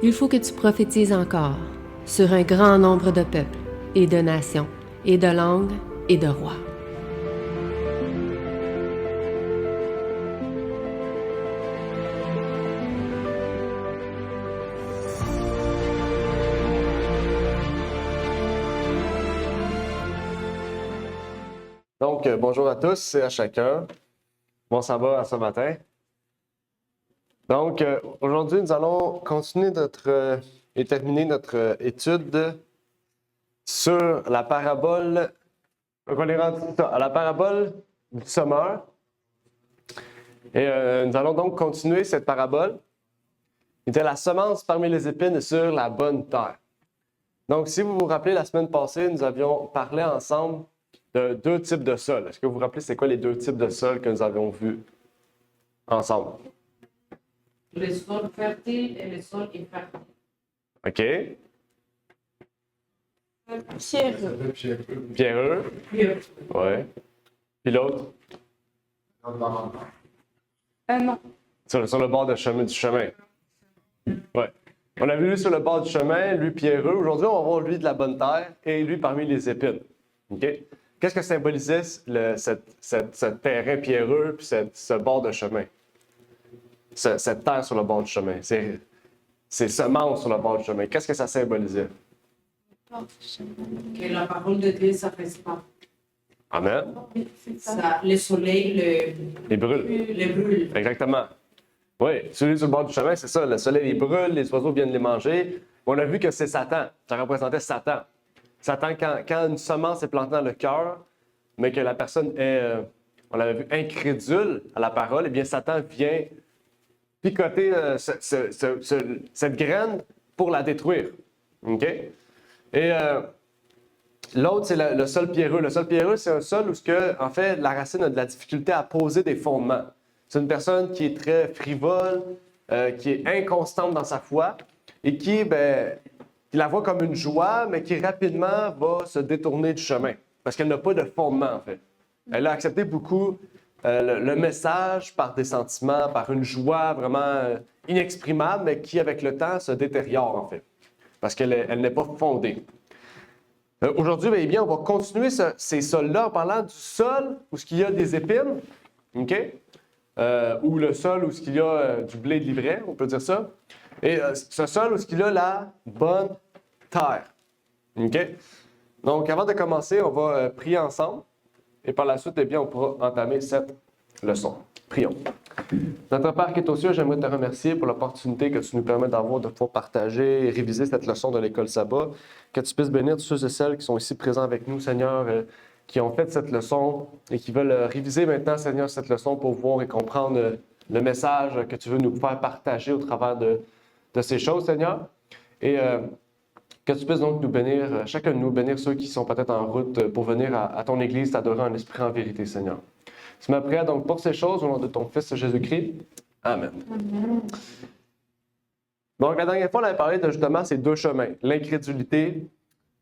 Il faut que tu prophétises encore sur un grand nombre de peuples et de nations et de langues et de rois. Donc, bonjour à tous et à chacun. Bon, ça va ce matin. Donc, aujourd'hui, nous allons continuer et terminer notre étude sur la parabole. Donc, on est rendu à la parabole du semeur. Et nous allons donc continuer cette parabole. Il était la semence parmi les épines sur la bonne terre. Donc, si vous vous rappelez, la semaine passée, nous avions parlé ensemble de deux types de sols. Est-ce que vous vous rappelez c'est quoi les deux types de sols que nous avions vus ensemble? Le sol fertile et le sol infertile. OK. Pierreux. Pierreux. Oui. Puis l'autre? Non. Sur le bord du chemin. Oui. On a vu lui sur le bord du chemin, lui pierreux. Aujourd'hui, on va voir lui de la bonne terre et lui parmi les épines. OK? Qu'est-ce que symbolisait ce terrain pierreux puis ce bord de chemin? Cette terre sur le bord du chemin. Ces semences sur le bord du chemin. Qu'est-ce que ça symbolisait? Que la parole de Dieu ne s'affaisse pas. Amen. Ça, le soleil Les brûle. le brûle. Exactement. Oui, celui sur le bord du chemin, c'est ça. Le soleil les brûle, les oiseaux viennent les manger. On a vu que c'est Satan. Ça représentait Satan. Satan, quand une semence est plantée dans le cœur, mais que la personne est, on l'avait vu, incrédule à la parole, eh bien, Satan vient picoter cette graine pour la détruire. OK? Et l'autre, c'est le sol pierreux. Le sol pierreux, c'est un sol où, en fait, la racine a de la difficulté à poser des fondements. C'est une personne qui est très frivole, qui est inconstante dans sa foi et qui la voit comme une joie, mais qui rapidement va se détourner du chemin parce qu'elle n'a pas de fondement, en fait. Elle a accepté beaucoup le message par des sentiments, par une joie vraiment inexprimable, mais qui, avec le temps, se détériore, en fait, parce qu'elle n'est pas fondée. Aujourd'hui, eh bien, on va continuer ces sols-là en parlant du sol où il y a des épines, OK? Ou le sol où il y a du blé de livret, on peut dire ça. Et ce sol où il y a la bonne terre. OK? Donc, avant de commencer, on va prier ensemble. Et par la suite, eh bien, on pourra entamer cette leçon. Prions. Notre Père qui est aux cieux, j'aimerais te remercier pour l'opportunité que tu nous permets d'avoir de pouvoir partager et réviser cette leçon de l'école Sabbat. Que tu puisses bénir tous ceux et celles qui sont ici présents avec nous, Seigneur, qui ont fait cette leçon et qui veulent réviser maintenant, Seigneur, cette leçon pour voir et comprendre le message que tu veux nous faire partager au travers de ces choses, Seigneur. Et que tu puisses donc nous bénir, chacun de nous, bénir ceux qui sont peut-être en route pour venir à ton Église, t'adorer en esprit, en vérité, Seigneur. Tu m'as prié donc pour ces choses au nom de ton Fils Jésus-Christ. Amen. Amen. Donc, la dernière fois, on avait parlé de justement ces deux chemins, l'incrédulité,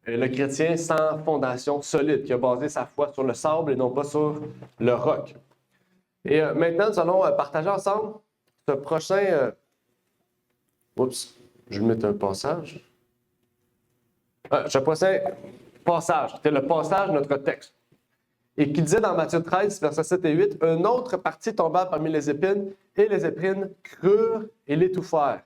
le chrétien sans fondation solide, qui a basé sa foi sur le sable et non pas sur le roc. Et maintenant, nous allons partager ensemble ce prochain... Oups, je vais mettre un passage. Ce prochain passage, c'était le passage de notre texte. Et qui disait dans Matthieu 13, versets 7 et 8, « Une autre partie tomba parmi les épines, et les épines crurent et l'étouffèrent.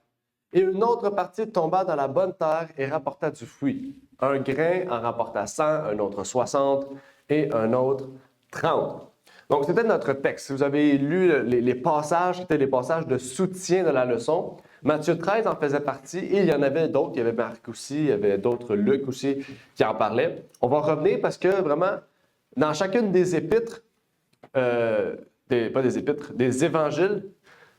Et une autre partie tomba dans la bonne terre et rapporta du fruit. Un grain en rapporta 100, un autre 60 et un autre 30. » Donc, c'était notre texte. Si vous avez lu les passages, c'était les passages de soutien de la leçon. Matthieu 13 en faisait partie et il y en avait d'autres. Il y avait Marc aussi, il y avait d'autres, Luc aussi, qui en parlaient. On va revenir parce que vraiment, dans chacune des épîtres, des évangiles,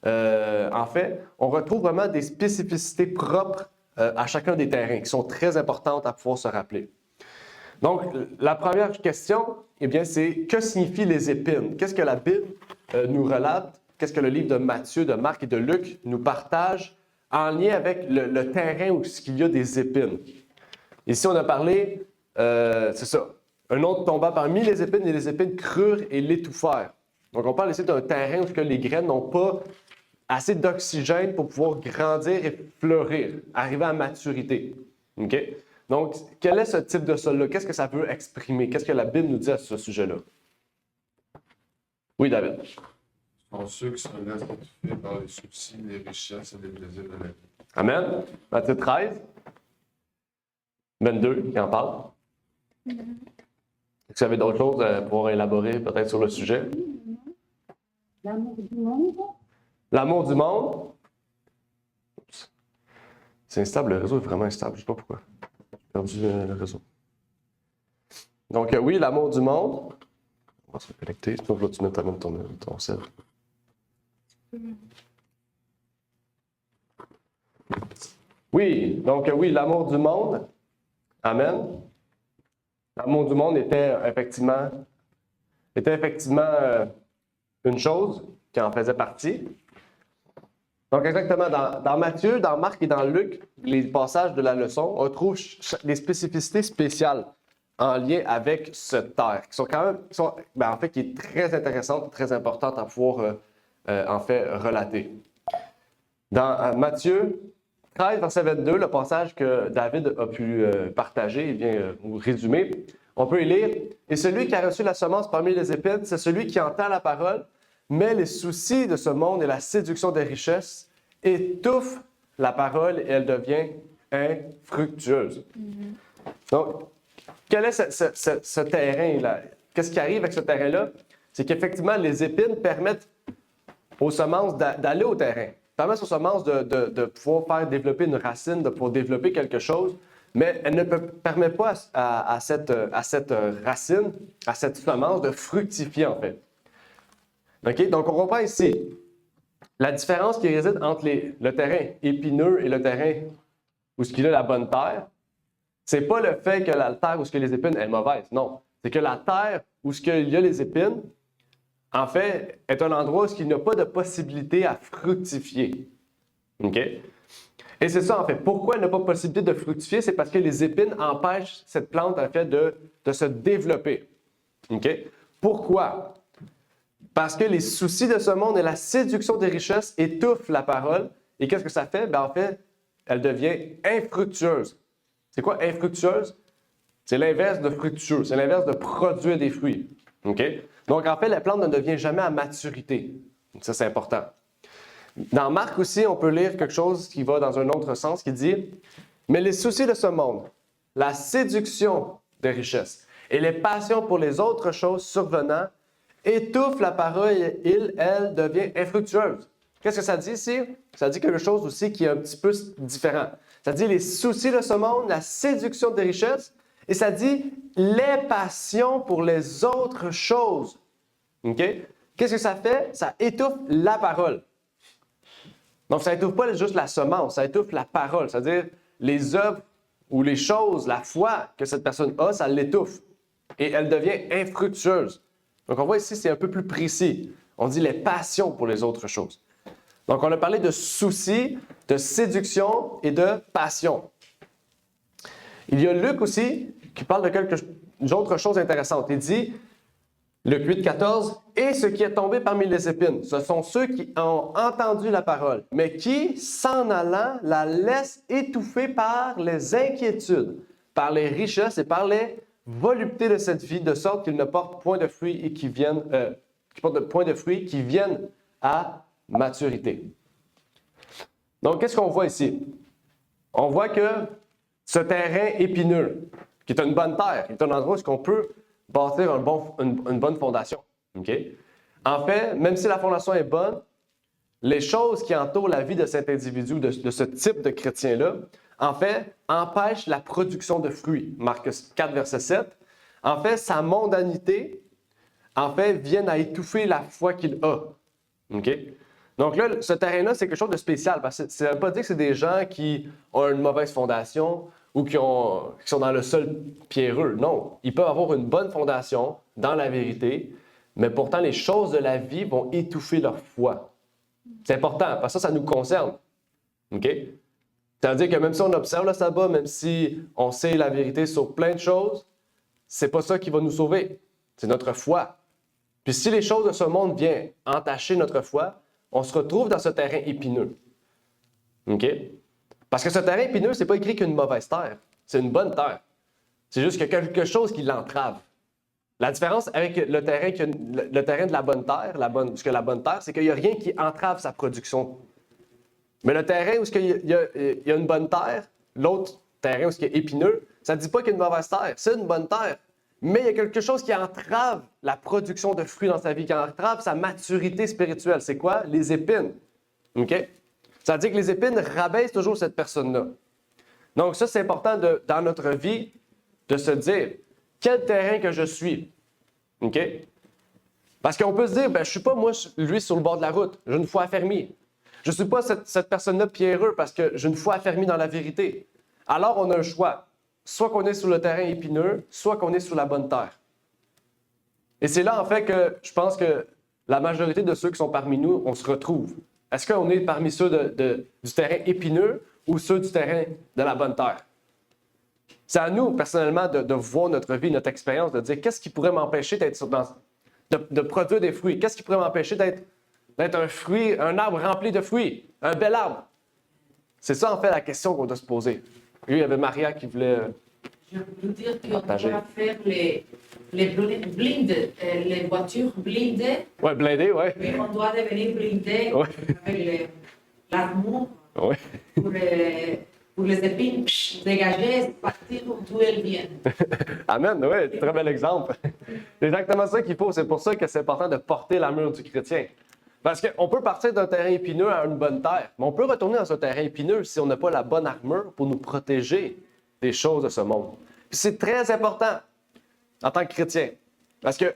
en fait, on retrouve vraiment des spécificités propres à chacun des terrains qui sont très importantes à pouvoir se rappeler. Donc, la première question, eh bien, c'est que signifient les épines? Qu'est-ce que la Bible nous relate? Qu'est-ce que le livre de Matthieu, de Marc et de Luc nous partage en lien avec le terrain où il y a des épines? Ici, on a parlé, c'est ça, un autre tomba parmi les épines et les épines crurent et l'étouffèrent. Donc, on parle ici d'un terrain où les graines n'ont pas assez d'oxygène pour pouvoir grandir et fleurir, arriver à maturité. OK? Donc, quel est ce type de sol-là? Qu'est-ce que ça veut exprimer? Qu'est-ce que la Bible nous dit à ce sujet-là? Oui, David. Sont ceux qui se laissent étouffer par les soucis, les richesses et les plaisirs de la vie. Amen. Matthieu 13, 22, il en parle. Est-ce que vous avez d'autres choses à pouvoir élaborer peut-être sur le sujet? L'amour du monde. L'amour du monde. Oups. C'est instable, le réseau est vraiment instable, je ne sais pas pourquoi. J'ai perdu le réseau. Donc, oui, l'amour du monde. On va se connecter. Sinon, là, tu mets toi-même ton sel. Oui, donc oui, l'amour du monde. Amen. L'amour du monde était effectivement une chose qui en faisait partie. Donc exactement, dans Matthieu, dans Marc et dans Luc, les passages de la leçon, on trouve des spécificités spéciales en lien avec cette terre, qui sont quand même, en fait, qui est très intéressante, très importante à pouvoir en fait relater. Dans Matthieu 13, verset 22, le passage que David a pu partager, ou résumer, on peut y lire « Et celui qui a reçu la semence parmi les épines, c'est celui qui entend la parole, mais les soucis de ce monde et la séduction des richesses étouffent la parole et elle devient infructueuse. Donc, quel est ce terrain-là? Qu'est-ce qui arrive avec ce terrain-là? C'est qu'effectivement, les épines permettent aux semences d'aller au terrain. Permettent aux semences de pouvoir faire développer une racine, de pouvoir développer quelque chose, mais elle ne permet pas à cette racine, à cette semence de fructifier en fait. Okay? Donc, on comprend ici la différence qui réside entre le terrain épineux et le terrain où il y a la bonne terre. C'est pas le fait que la terre où il y a les épines est mauvaise, non. C'est que la terre où il y a les épines, en fait, est un endroit où il n'y a pas de possibilité à fructifier. OK? Et c'est ça, en fait. Pourquoi il n'y a pas de possibilité de fructifier? C'est parce que les épines empêchent cette plante, en fait, de se développer. OK? Pourquoi? Parce que les soucis de ce monde et la séduction des richesses étouffent la parole. Et qu'est-ce que ça fait? En fait, elle devient infructueuse. C'est quoi infructueuse? C'est l'inverse de fructueux. C'est l'inverse de produire des fruits. OK? Donc, en fait, la plante ne devient jamais à maturité. Ça, c'est important. Dans Marc aussi, on peut lire quelque chose qui va dans un autre sens, qui dit « Mais les soucis de ce monde, la séduction des richesses et les passions pour les autres choses survenant étouffent la parole et elle devient infructueuse. » Qu'est-ce que ça dit ici? Ça dit quelque chose aussi qui est un petit peu différent. Ça dit les soucis de ce monde, la séduction des richesses, et ça dit les passions pour les autres choses. OK? Qu'est-ce que ça fait? Ça étouffe la parole. Donc, ça n'étouffe pas juste la semence, ça étouffe la parole. C'est-à-dire, les œuvres ou les choses, la foi que cette personne a, ça l'étouffe. Et elle devient infructueuse. Donc, on voit ici, c'est un peu plus précis. On dit les passions pour les autres choses. Donc, on a parlé de soucis, de séduction et de passion. Il y a Luc aussi qui parle d'une autre chose intéressante. Il dit, Luc 8, 14, « Et ce qui est tombé parmi les épines, ce sont ceux qui ont entendu la parole, mais qui, s'en allant, la laissent étouffer par les inquiétudes, par les richesses et par les voluptés de cette vie, de sorte qu'ils ne portent point de fruits et qui viennent à maturité. » Donc, qu'est-ce qu'on voit ici? On voit que ce terrain épineux, qui est une bonne terre, qui est un endroit où on peut bâtir une bonne fondation. Okay? En fait, même si la fondation est bonne, les choses qui entourent la vie de cet individu, de ce type de chrétien-là, en fait, empêchent la production de fruits. Marc 4, verset 7. En fait, sa mondanité, vient à étouffer la foi qu'il a. Okay? Donc là, ce terrain-là, c'est quelque chose de spécial, parce que ça ne veut pas dire que c'est des gens qui ont une mauvaise fondation ou qui sont dans le sol pierreux. Non, ils peuvent avoir une bonne fondation dans la vérité, mais pourtant les choses de la vie vont étouffer leur foi. C'est important, parce que ça nous concerne. OK? Ça veut dire que même si on observe le sabbat, même si on sait la vérité sur plein de choses, c'est pas ça qui va nous sauver. C'est notre foi. Puis si les choses de ce monde viennent entacher notre foi, on se retrouve dans ce terrain épineux. OK? Parce que ce terrain épineux, c'est pas écrit qu'une mauvaise terre. C'est une bonne terre. C'est juste qu'il y a quelque chose qui l'entrave. La différence avec le terrain de la bonne terre, parce que la bonne terre, c'est qu'il n'y a rien qui entrave sa production. Mais le terrain où il y a une bonne terre, l'autre terrain où il est épineux, ça ne dit pas qu'il y a une mauvaise terre. C'est une bonne terre. Mais il y a quelque chose qui entrave la production de fruits dans sa vie, qui entrave sa maturité spirituelle. C'est quoi? Les épines. OK? Ça veut dire que les épines rabaissent toujours cette personne-là. Donc ça, c'est important dans notre vie de se dire quel terrain que je suis. OK? Parce qu'on peut se dire, je ne suis pas, moi, lui, sur le bord de la route. J'ai une foi affermie. Je ne suis pas cette personne-là pierreux parce que j'ai une foi affermie dans la vérité. Alors, on a un choix. Soit qu'on est sur le terrain épineux, soit qu'on est sur la bonne terre. Et c'est là, en fait, que je pense que la majorité de ceux qui sont parmi nous, on se retrouve. Est-ce qu'on est parmi ceux du terrain épineux ou ceux du terrain de la bonne terre? C'est à nous, personnellement, de voir notre vie, notre expérience, de dire qu'est-ce qui pourrait m'empêcher de produire des fruits? Qu'est-ce qui pourrait m'empêcher d'être un arbre rempli de fruits, un bel arbre? C'est ça, en fait, la question qu'on doit se poser. Lui, il y avait Maria qui voulait Je veux dire qu'on partager. doit faire les blindes, les voitures blindées, Oui, blindé, oui. mais on doit devenir blindé Ouais. avec l'armoire Oui. pour les épines dégager, partir d'où elles viennent. Amen, oui, très bel exemple. C'est exactement ça qu'il faut. C'est pour ça que c'est important de porter l'armure du chrétien. Parce qu'on peut partir d'un terrain épineux à une bonne terre, mais on peut retourner dans un terrain épineux si on n'a pas la bonne armure pour nous protéger des choses de ce monde. Puis c'est très important en tant que chrétien. Parce que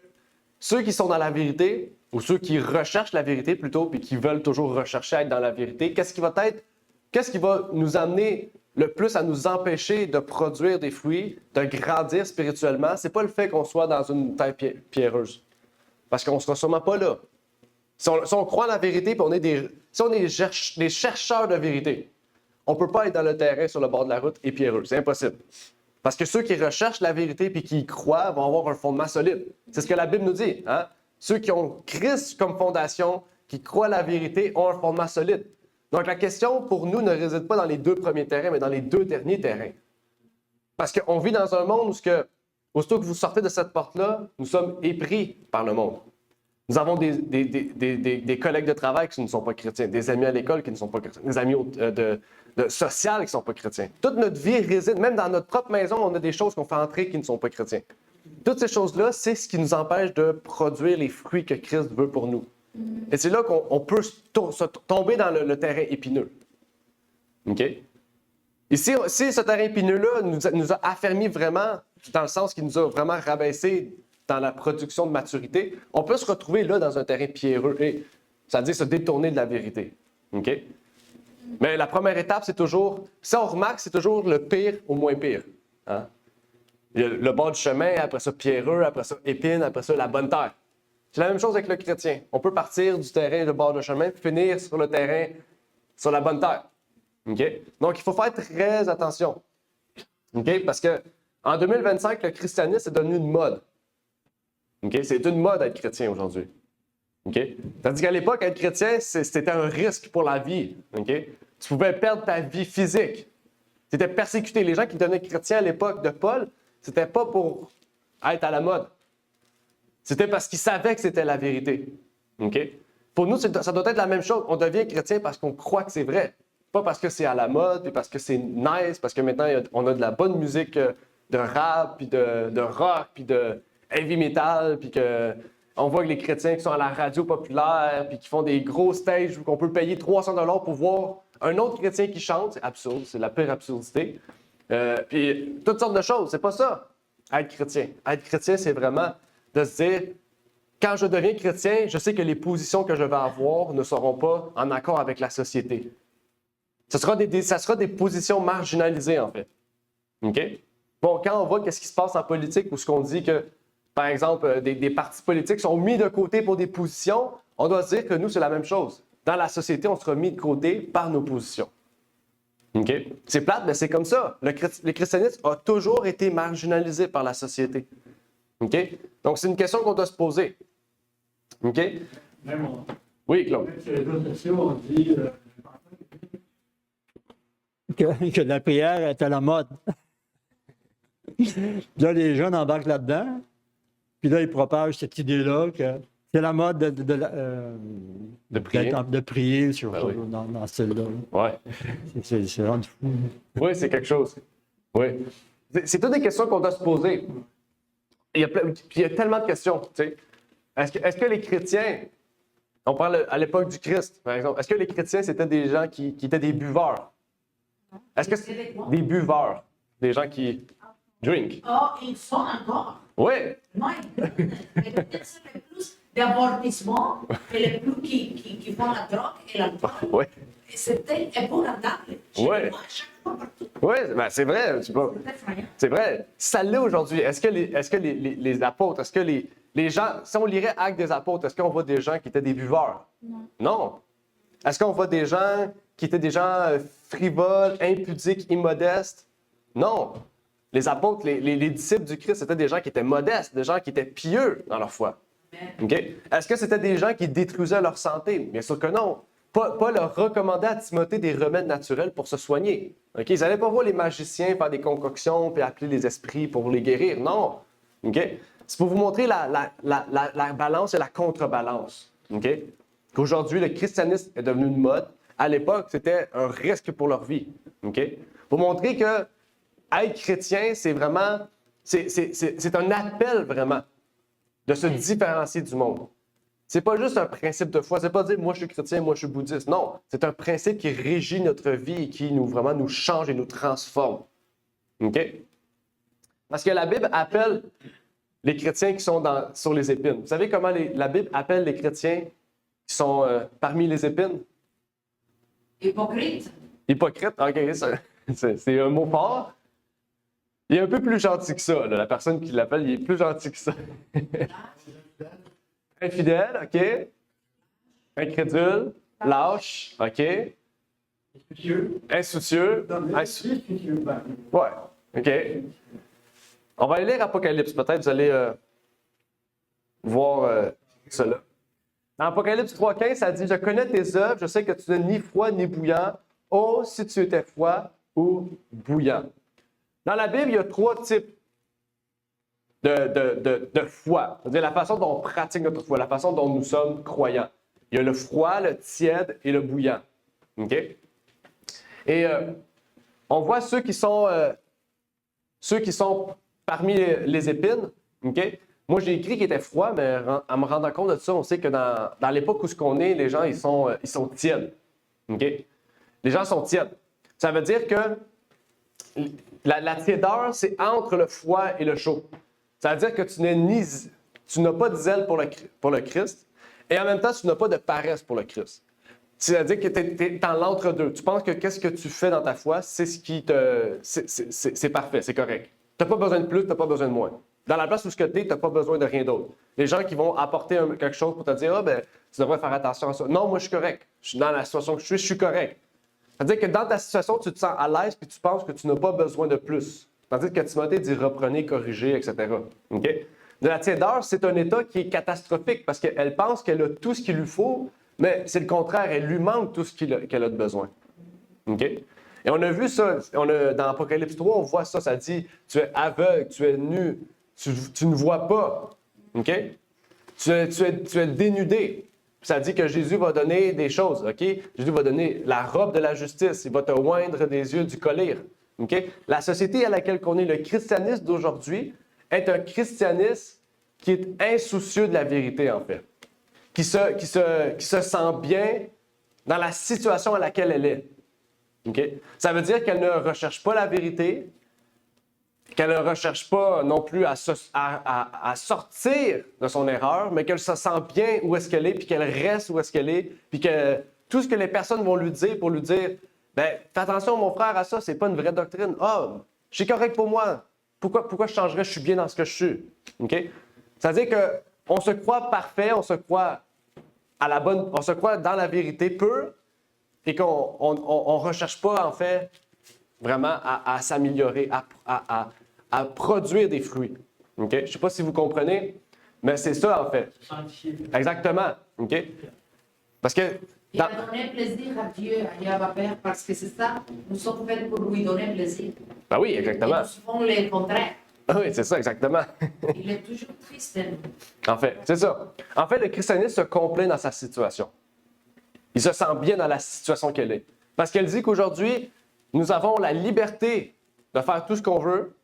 ceux qui sont dans la vérité, ou ceux qui recherchent la vérité plutôt, puis qui veulent toujours rechercher à être dans la vérité, qu'est-ce qui va nous amener le plus à nous empêcher de produire des fruits, de grandir spirituellement? C'est pas le fait qu'on soit dans une terre pierreuse. Parce qu'on ne sera sûrement pas là. Si on croit en la vérité, puis on est des chercheurs de vérité, on ne peut pas être dans le terrain sur le bord de la route et pierreux. C'est impossible. Parce que ceux qui recherchent la vérité puis qui y croient vont avoir un fondement solide. C'est ce que la Bible nous dit. Hein? Ceux qui ont Christ comme fondation, qui croient la vérité, ont un fondement solide. Donc la question pour nous ne réside pas dans les 2 premiers terrains, mais dans les 2 derniers terrains. Parce qu'on vit dans un monde où, aussitôt que vous sortez de cette porte-là, nous sommes épris par le monde. Nous avons des collègues de travail qui ne sont pas chrétiens, des amis à l'école qui ne sont pas chrétiens, des amis sociaux qui ne sont pas chrétiens. Toute notre vie réside, même dans notre propre maison, on a des choses qu'on fait entrer qui ne sont pas chrétiens. Toutes ces choses-là, c'est ce qui nous empêche de produire les fruits que Christ veut pour nous. Et c'est là qu'on peut tomber dans le terrain épineux. OK? Ici, si ce terrain épineux-là nous a affermis vraiment, dans le sens qu'il nous a vraiment rabaissé dans la production de maturité, on peut se retrouver là dans un terrain pierreux, c'est-à-dire se détourner de la vérité. OK? Mais la première étape, c'est toujours, si on remarque, c'est toujours le pire au moins pire. Hein? Il y a le bord du chemin, après ça pierreux, après ça épine, après ça la bonne terre. C'est la même chose avec le chrétien. On peut partir du terrain de bord de chemin puis finir sur le terrain, sur la bonne terre. OK? Donc, il faut faire très attention. OK? Parce qu'en 2025, le christianisme est devenu une mode. OK? C'est une mode être chrétien aujourd'hui. OK? Tandis qu'à l'époque, être chrétien, c'était un risque pour la vie. OK? Tu pouvais perdre ta vie physique. Tu étais persécuté. Les gens qui devenaient chrétiens à l'époque de Paul, c'était pas pour être à la mode. C'était parce qu'ils savaient que c'était la vérité. OK? Pour nous, ça doit être la même chose. On devient chrétien parce qu'on croit que c'est vrai. Pas parce que c'est à la mode, puis parce que c'est nice, parce que maintenant, on a de la bonne musique de rap, puis de rock, puis de heavy metal, puis on voit que les chrétiens qui sont à la radio populaire, puis qui font des gros stages où on peut payer 300$ pour voir un autre chrétien qui chante. C'est absurde, c'est la pire absurdité. Puis toutes sortes de choses, c'est pas ça, être chrétien. Être chrétien, c'est vraiment de se dire, quand je deviens chrétien, je sais que les positions que je vais avoir ne seront pas en accord avec la société. Ça sera des positions marginalisées, en fait. OK? Bon, quand on voit qu'est-ce qui se passe en politique, où ce qu'on dit que, par exemple, des partis politiques sont mis de côté pour des positions, on doit se dire que nous, c'est la même chose. Dans la société, on sera mis de côté par nos positions. OK? C'est plate, mais c'est comme ça. Le christianisme a toujours été marginalisé par la société. OK? Donc, c'est une question qu'on doit se poser. OK? Oui, Claude. Sur les réseaux sociaux, on dit que la prière est à la mode. Là, les jeunes embarquent là-dedans. Puis là, ils propagent cette idée-là que c'est la mode De prier. de prier sur, Ben oui. dans ce style-là. Ouais. C'est rendu fou. Oui, c'est quelque chose. Oui. C'est toutes des questions qu'on doit se poser. Puis il y a tellement de questions. Tu sais. Est-ce que les chrétiens, on parle à l'époque du Christ, par exemple, est-ce que les chrétiens, c'était des gens qui étaient des buveurs? Est-ce que c'est des buveurs? Des gens qui drink? Oh, ils sont encore. Oui. Non, mais peut-être c'est le plus d'avortissement et le plus qui font la drogue et l'alcool. Oui. C'était épouvantable. Ouais. Moi, chaque fois partout. Oui, ben c'est vrai. C'est effrayant. C'est vrai. Ça l'est aujourd'hui. Est-ce que les apôtres, est-ce que les gens, si on lirait Actes des apôtres, est-ce qu'on voit des gens qui étaient des buveurs? Non. Est-ce qu'on voit des gens qui étaient des gens frivoles, impudiques, immodestes? Non. Les apôtres, les disciples du Christ, c'était des gens qui étaient modestes, des gens qui étaient pieux dans leur foi. OK? Est-ce que c'était des gens qui détruisaient leur santé? Bien sûr que non. Paul leur recommandait à Timothée des remèdes naturels pour se soigner. OK? Ils n'allaient pas voir les magiciens faire des concoctions puis appeler les esprits pour les guérir. Non. OK? C'est pour vous montrer la balance et la contrebalance. OK? Qu'aujourd'hui, le christianisme est devenu une mode. À l'époque, c'était un risque pour leur vie. OK? Pour montrer que être chrétien, c'est vraiment, c'est un appel vraiment de se différencier du monde. C'est pas juste un principe de foi, c'est pas dire moi je suis chrétien, moi je suis bouddhiste. Non, c'est un principe qui régit notre vie et qui vraiment nous change et nous transforme. OK? Parce que la Bible appelle les chrétiens qui sont sur les épines. Vous savez comment la Bible appelle les chrétiens qui sont parmi les épines? Hypocrite. Hypocrite, OK, c'est un mot fort. Il est un peu plus gentil que ça. Là. La personne qui l'appelle, il est plus gentil que ça. Infidèle, OK. Incrédule, lâche, OK. Insoucieux. Ouais, OK. On va aller lire Apocalypse. Peut-être vous allez voir cela. Dans Apocalypse 3,15, ça dit « Je connais tes œuvres, je sais que tu n'es ni froid ni bouillant. Oh, si tu étais froid ou bouillant. » Dans la Bible, il y a 3 types de foi. C'est-à-dire la façon dont on pratique notre foi, la façon dont nous sommes croyants. Il y a le froid, le tiède et le bouillant. OK? Et on voit ceux qui sont parmi les épines. OK? Moi, j'ai écrit qu'ils étaient froids, mais en me rendant compte de ça, on sait que dans l'époque où on est, les gens, ils sont tièdes. OK? Les gens sont tièdes. Ça veut dire que la tiédeur, c'est entre le froid et le chaud. Ça veut dire que tu n'as pas de zèle pour le Christ et en même temps, tu n'as pas de paresse pour le Christ. C'est-à-dire que tu es dans l'entre-deux. Tu penses que qu'est-ce que tu fais dans ta foi, c'est c'est parfait, c'est correct. Tu n'as pas besoin de plus, tu n'as pas besoin de moins. Dans la place où tu es, tu n'as pas besoin de rien d'autre. Les gens qui vont apporter quelque chose pour te dire « Ah, ben, tu devrais faire attention à ça. » Non, moi, je suis correct. Je suis dans la situation que je suis correct. C'est-à-dire que dans ta situation, tu te sens à l'aise puis tu penses que tu n'as pas besoin de plus. Tandis que Timothée dit reprenez, corrigez, etc. Okay? De la tiédeur, c'est un état qui est catastrophique parce qu'elle pense qu'elle a tout ce qu'il lui faut, mais c'est le contraire, elle lui manque tout ce qu'elle a de besoin. Okay? Et on a vu ça, dans Apocalypse 3, on voit ça, ça dit tu es aveugle, tu es nu, tu ne vois pas. Okay? Tu es dénudé. Ça dit que Jésus va donner des choses, OK? Jésus va donner la robe de la justice. Il va te oindre des yeux du collyre. OK? La société à laquelle on est, le christianisme d'aujourd'hui, est un christianisme qui est insoucieux de la vérité, en fait. Qui se sent bien dans la situation à laquelle elle est. OK? Ça veut dire qu'elle ne recherche pas la vérité, qu'elle ne recherche pas non plus à sortir de son erreur, mais qu'elle se sent bien où est-ce qu'elle est, puis qu'elle reste où est-ce qu'elle est, puis que tout ce que les personnes vont lui dire pour lui dire « Ben, fais attention, mon frère, à ça, c'est pas une vraie doctrine. Ah, je suis correct pour moi. Pourquoi je changerais? Je suis bien dans ce que je suis. » OK? C'est-à-dire qu'on se croit parfait, on se croit on se croit dans la vérité pure, et qu'on ne recherche pas, en fait, vraiment à s'améliorer, à produire des fruits. OK? Je ne sais pas si vous comprenez, mais c'est ça, en fait. Exactement. OK? Parce que Il a donné plaisir à Dieu, à Yahweh Père, parce que c'est ça, nous sommes faits pour lui donner plaisir. ben oui, Et exactement. nous faisons le contraire. Ah oui, c'est ça, exactement. Il est toujours triste. Nous. En fait, c'est ça. En fait, le christianisme se complaît dans sa situation. Il se sent bien dans la situation qu'elle est. Parce qu'elle dit qu'aujourd'hui, nous avons la liberté de faire tout ce qu'on veut.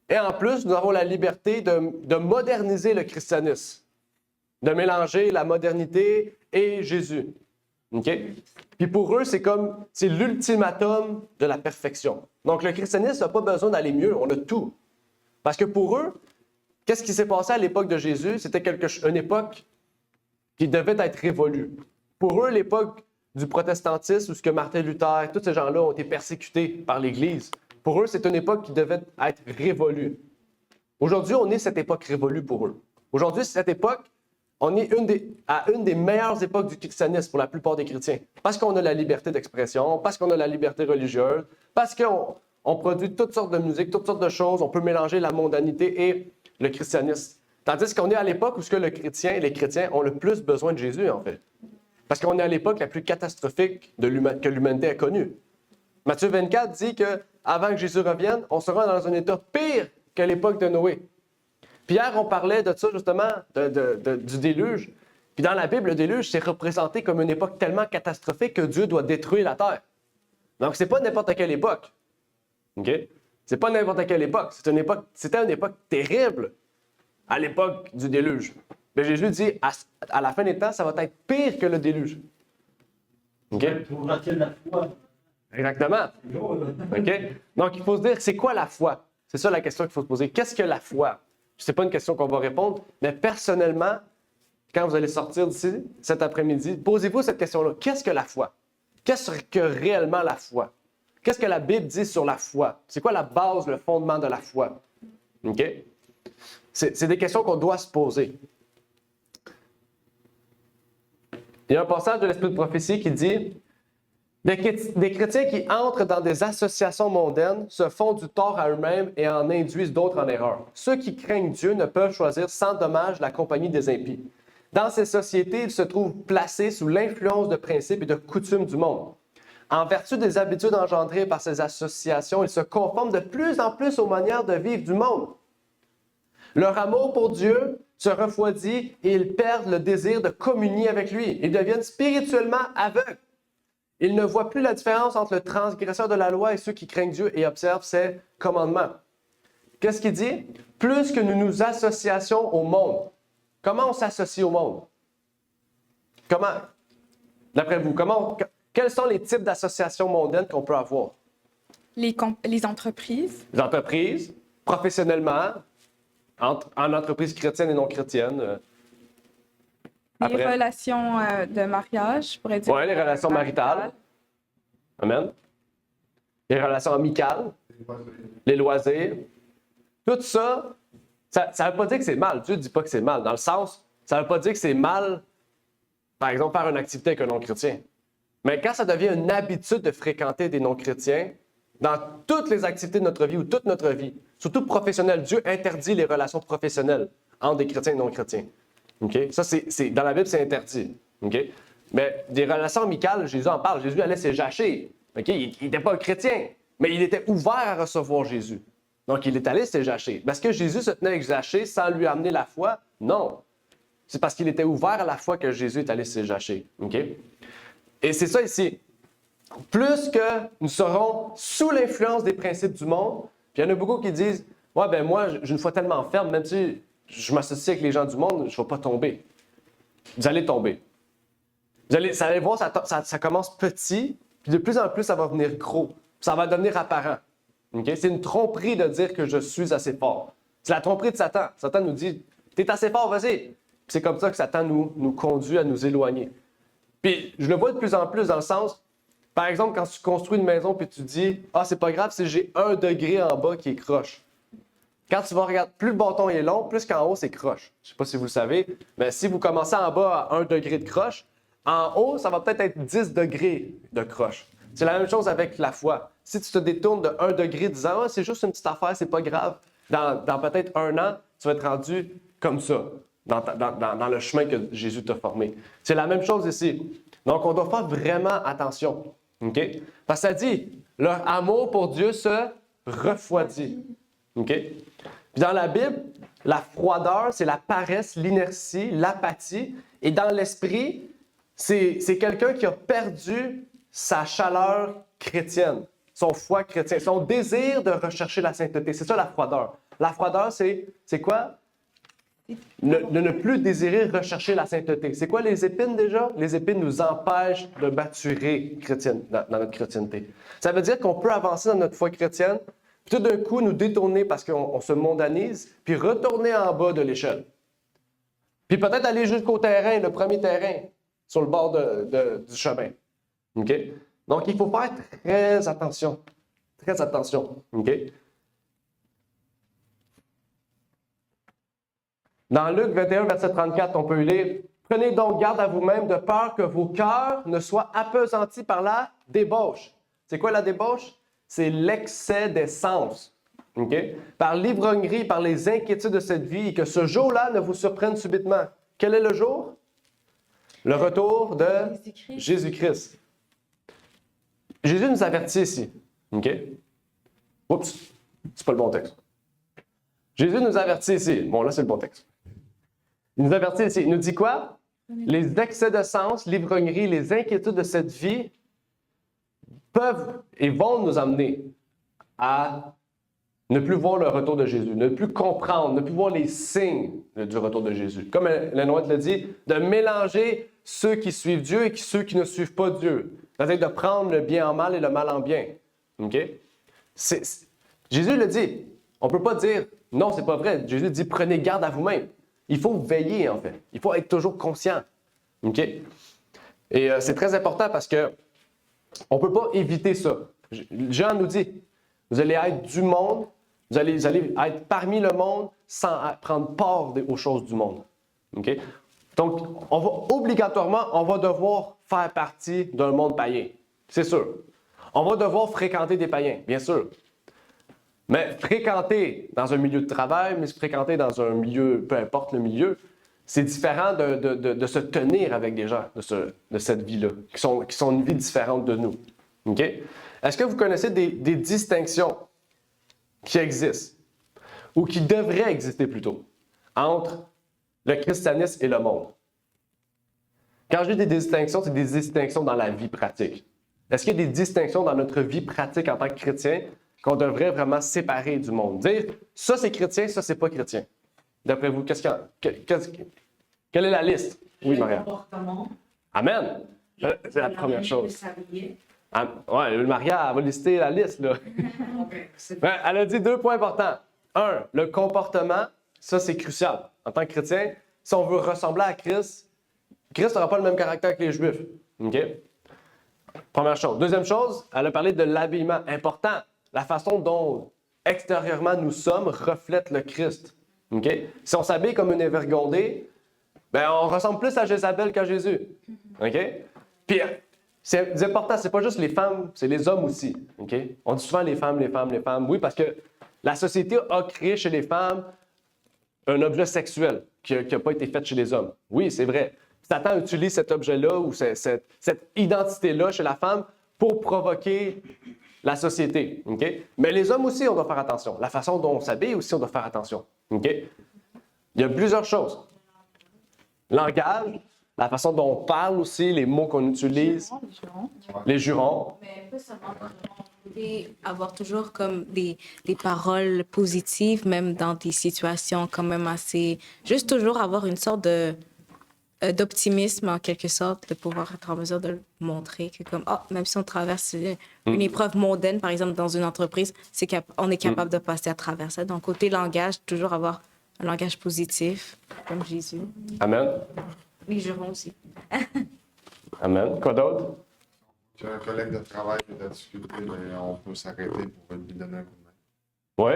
Et en plus, nous avons la liberté de moderniser le christianisme. De mélanger la modernité et Jésus. OK? Puis pour eux, c'est l'ultimatum de la perfection. Donc le christianisme n'a pas besoin d'aller mieux, on a tout. Parce que pour eux, qu'est-ce qui s'est passé à l'époque de Jésus? C'était une époque qui devait être révolue. Pour eux, l'époque du protestantisme, où ce que Martin Luther, tous ces gens-là ont été persécutés par l'Église, pour eux, c'est une époque qui devait être révolue. Aujourd'hui, on est cette époque révolue pour eux. Aujourd'hui, cette époque, on est à une des meilleures époques du christianisme pour la plupart des chrétiens. Parce qu'on a la liberté d'expression, parce qu'on a la liberté religieuse, parce qu'on produit toutes sortes de musique, toutes sortes de choses, on peut mélanger la mondanité et le christianisme. Tandis qu'on est à l'époque où les chrétiens ont le plus besoin de Jésus, en fait. Parce qu'on est à l'époque la plus catastrophique que l'humanité a connue. Matthieu 24 dit qu'avant que Jésus revienne, on sera dans un état pire qu'à l'époque de Noé. Puis hier, on parlait de ça, justement, du déluge. Puis dans la Bible, le déluge, c'est représenté comme une époque tellement catastrophique que Dieu doit détruire la terre. Donc, c'est pas n'importe quelle époque. OK? C'est pas n'importe quelle époque. C'était une époque terrible à l'époque du déluge. Mais Jésus dit, à la fin des temps, ça va être pire que le déluge. OK? Trouvera-t-il la foi? Exactement. OK? Donc, il faut se dire, c'est quoi la foi? C'est ça la question qu'il faut se poser. Qu'est-ce que la foi? Ce n'est pas une question qu'on va répondre, mais personnellement, quand vous allez sortir d'ici cet après-midi, posez-vous cette question-là. Qu'est-ce que la foi? Qu'est-ce que réellement la foi? Qu'est-ce que la Bible dit sur la foi? C'est quoi la base, le fondement de la foi? OK? C'est des questions qu'on doit se poser. Il y a un passage de l'Esprit de prophétie qui dit des chrétiens qui entrent dans des associations mondaines se font du tort à eux-mêmes et en induisent d'autres en erreur. Ceux qui craignent Dieu ne peuvent choisir sans dommage la compagnie des impies. Dans ces sociétés, ils se trouvent placés sous l'influence de principes et de coutumes du monde. En vertu des habitudes engendrées par ces associations, ils se conforment de plus en plus aux manières de vivre du monde. Leur amour pour Dieu se refroidit et ils perdent le désir de communier avec lui. Ils deviennent spirituellement aveugles. Ils ne voient plus la différence entre le transgresseur de la loi et ceux qui craignent Dieu et observent ses commandements. Qu'est-ce qu'il dit? Plus que nous nous associons au monde. Comment on s'associe au monde? Comment? D'après vous, quels sont les types d'associations mondaines qu'on peut avoir? Les entreprises. Les entreprises, professionnellement, en entreprise chrétienne et non chrétienne. Les relations de mariage, je pourrais dire. Oui, les relations maritales. Amen. Les relations amicales. Les loisirs. Tout ça, ça ne veut pas dire que c'est mal. Dieu ne dit pas que c'est mal. Dans le sens, ça ne veut pas dire que c'est mal, par exemple, faire une activité avec un non-chrétien. Mais quand ça devient une habitude de fréquenter des non-chrétiens, dans toutes les activités de notre vie ou toute notre vie, surtout professionnelle, Dieu interdit les relations professionnelles entre des chrétiens et non-chrétiens. Okay? Ça, dans la Bible, c'est interdit. Okay? Mais des relations amicales, Jésus en parle. Jésus allait se jacher. Okay? Il n'était pas un chrétien, mais il était ouvert à recevoir Jésus. Donc, il est allé se jacher. Est-ce que Jésus se tenait avec jacher sans lui amener la foi? Non. C'est parce qu'il était ouvert à la foi que Jésus est allé se jacher. Okay? Et c'est ça ici. Plus que nous serons sous l'influence des principes du monde, puis il y en a beaucoup qui disent « Ouais, ben moi, j'ai une foi tellement ferme, même si je m'associe avec les gens du monde, je ne vais pas tomber. » Vous allez tomber. Vous allez voir, ça commence petit, puis de plus en plus, ça va venir gros. Ça va devenir apparent. Okay? C'est une tromperie de dire que je suis assez fort. C'est la tromperie de Satan. Satan nous dit « T'es assez fort, vas-y. » Puis c'est comme ça que Satan nous conduit à nous éloigner. Puis je le vois de plus en plus dans le sens, par exemple, quand tu construis une maison puis tu dis « Ah, c'est pas grave si j'ai 1 degré en bas qui est croche. » Quand tu vas regarder, plus le bâton est long, plus qu'en haut, c'est croche. Je ne sais pas si vous le savez, mais si vous commencez en bas à 1 degré de croche, en haut, ça va peut-être être 10 degrés de croche. C'est la même chose avec la foi. Si tu te détournes de 1 degré disant « Ah, c'est juste une petite affaire, c'est pas grave. » Dans peut-être 1 an, tu vas être rendu comme ça. dans le chemin que Jésus t'a formé. C'est la même chose ici. Donc, on doit faire vraiment attention. OK? Parce que ça dit, leur amour pour Dieu se refroidit. OK? Puis dans la Bible, la froideur, c'est la paresse, l'inertie, l'apathie. Et dans l'esprit, c'est quelqu'un qui a perdu sa chaleur chrétienne, son foi chrétien, son désir de rechercher la sainteté. C'est ça la froideur. La froideur, c'est quoi? Ne plus désirer rechercher la sainteté. C'est quoi les épines déjà? Les épines nous empêchent de maturer dans notre chrétienté. Ça veut dire qu'on peut avancer dans notre foi chrétienne, puis tout d'un coup nous détourner parce qu'on se mondanise, puis retourner en bas de l'échelle. Puis peut-être aller jusqu'au terrain, le premier terrain, sur le bord du chemin. OK? Donc il faut faire très attention. Très attention. OK? Dans Luc 21, verset 34, on peut lire « Prenez donc garde à vous-même de peur que vos cœurs ne soient appesantis par la débauche. » C'est quoi la débauche? C'est l'excès des sens. Okay? Par l'ivrognerie, par les inquiétudes de cette vie, et que ce jour-là ne vous surprenne subitement. Quel est le jour? Le retour de Jésus-Christ. Jésus nous avertit ici. OK? Oups, c'est pas le bon texte. Jésus nous avertit ici. Bon, là, c'est le bon texte. Il nous avertit ici. Il nous dit quoi? Les excès de sens, l'ivrognerie, les inquiétudes de cette vie peuvent et vont nous amener à ne plus voir le retour de Jésus, ne plus comprendre, ne plus voir les signes du retour de Jésus. Comme Lénoël le dit, de mélanger ceux qui suivent Dieu et ceux qui ne suivent pas Dieu. C'est-à-dire de prendre le bien en mal et le mal en bien. OK? Jésus le dit. On ne peut pas dire « Non, c'est pas vrai ». Jésus dit « Prenez garde à vous-même ». Il faut veiller, en fait. Il faut être toujours conscient. OK? Et c'est très important parce que on ne peut pas éviter ça. Jean nous dit « Vous allez être du monde, vous allez être parmi le monde sans prendre part aux choses du monde. » OK? Donc, obligatoirement, on va devoir faire partie d'un monde païen. C'est sûr. On va devoir fréquenter des païens, bien sûr. Mais fréquenter dans un milieu de travail, mais fréquenter dans un milieu, peu importe le milieu, c'est différent de se tenir avec des gens de cette vie-là, qui sont une vie différente de nous. OK? Est-ce que vous connaissez des distinctions qui existent, ou qui devraient exister plutôt, entre le christianisme et le monde? Quand je dis des distinctions, c'est des distinctions dans la vie pratique. Est-ce qu'il y a des distinctions dans notre vie pratique en tant que chrétien qu'on devrait vraiment séparer du monde? Dire, ça c'est chrétien, ça c'est pas chrétien. D'après vous, quelle est la liste? Oui, Maria. Le comportement. Amen. C'est la première chose. Oui, Maria, elle va lister la liste, là. Elle a dit 2 points importants. 1, le comportement, ça c'est crucial. En tant que chrétien, si on veut ressembler à Christ, Christ n'aura pas le même caractère que les Juifs. OK? Première chose. Deuxième chose, elle a parlé de l'habillement. Important. La façon dont extérieurement nous sommes reflète le Christ. Okay? Si on s'habille comme une évergondée, ben on ressemble plus à Jézabel qu'à Jésus. Okay? Puis, c'est important, c'est pas juste les femmes, c'est les hommes aussi. Okay? On dit souvent les femmes, les femmes, les femmes. Oui, parce que la société a créé chez les femmes un objet sexuel qui n'a pas été fait chez les hommes. Oui, c'est vrai. Satan utilise cet objet-là ou cette identité-là chez la femme pour provoquer la société. Okay? Mais les hommes aussi, on doit faire attention. La façon dont on s'habille aussi, on doit faire attention. Okay? Il y a plusieurs choses. Langage, la façon dont on parle aussi, les mots qu'on utilise, les jurons. Mais pas seulement on peut avoir toujours comme des paroles positives, même dans des situations quand même assez... Juste toujours avoir une sorte d'optimisme en quelque sorte, de pouvoir être en mesure de le montrer que comme même si on traverse une épreuve mondaine, par exemple dans une entreprise, on est capable de passer à travers ça. Donc côté langage, toujours avoir un langage positif, comme Jésus. Amen. Les jurons aussi. Amen. Quoi d'autre? Tu as un collègue de travail qui a de la difficulté, mais on peut s'arrêter pour lui donner un coup de main. Oui.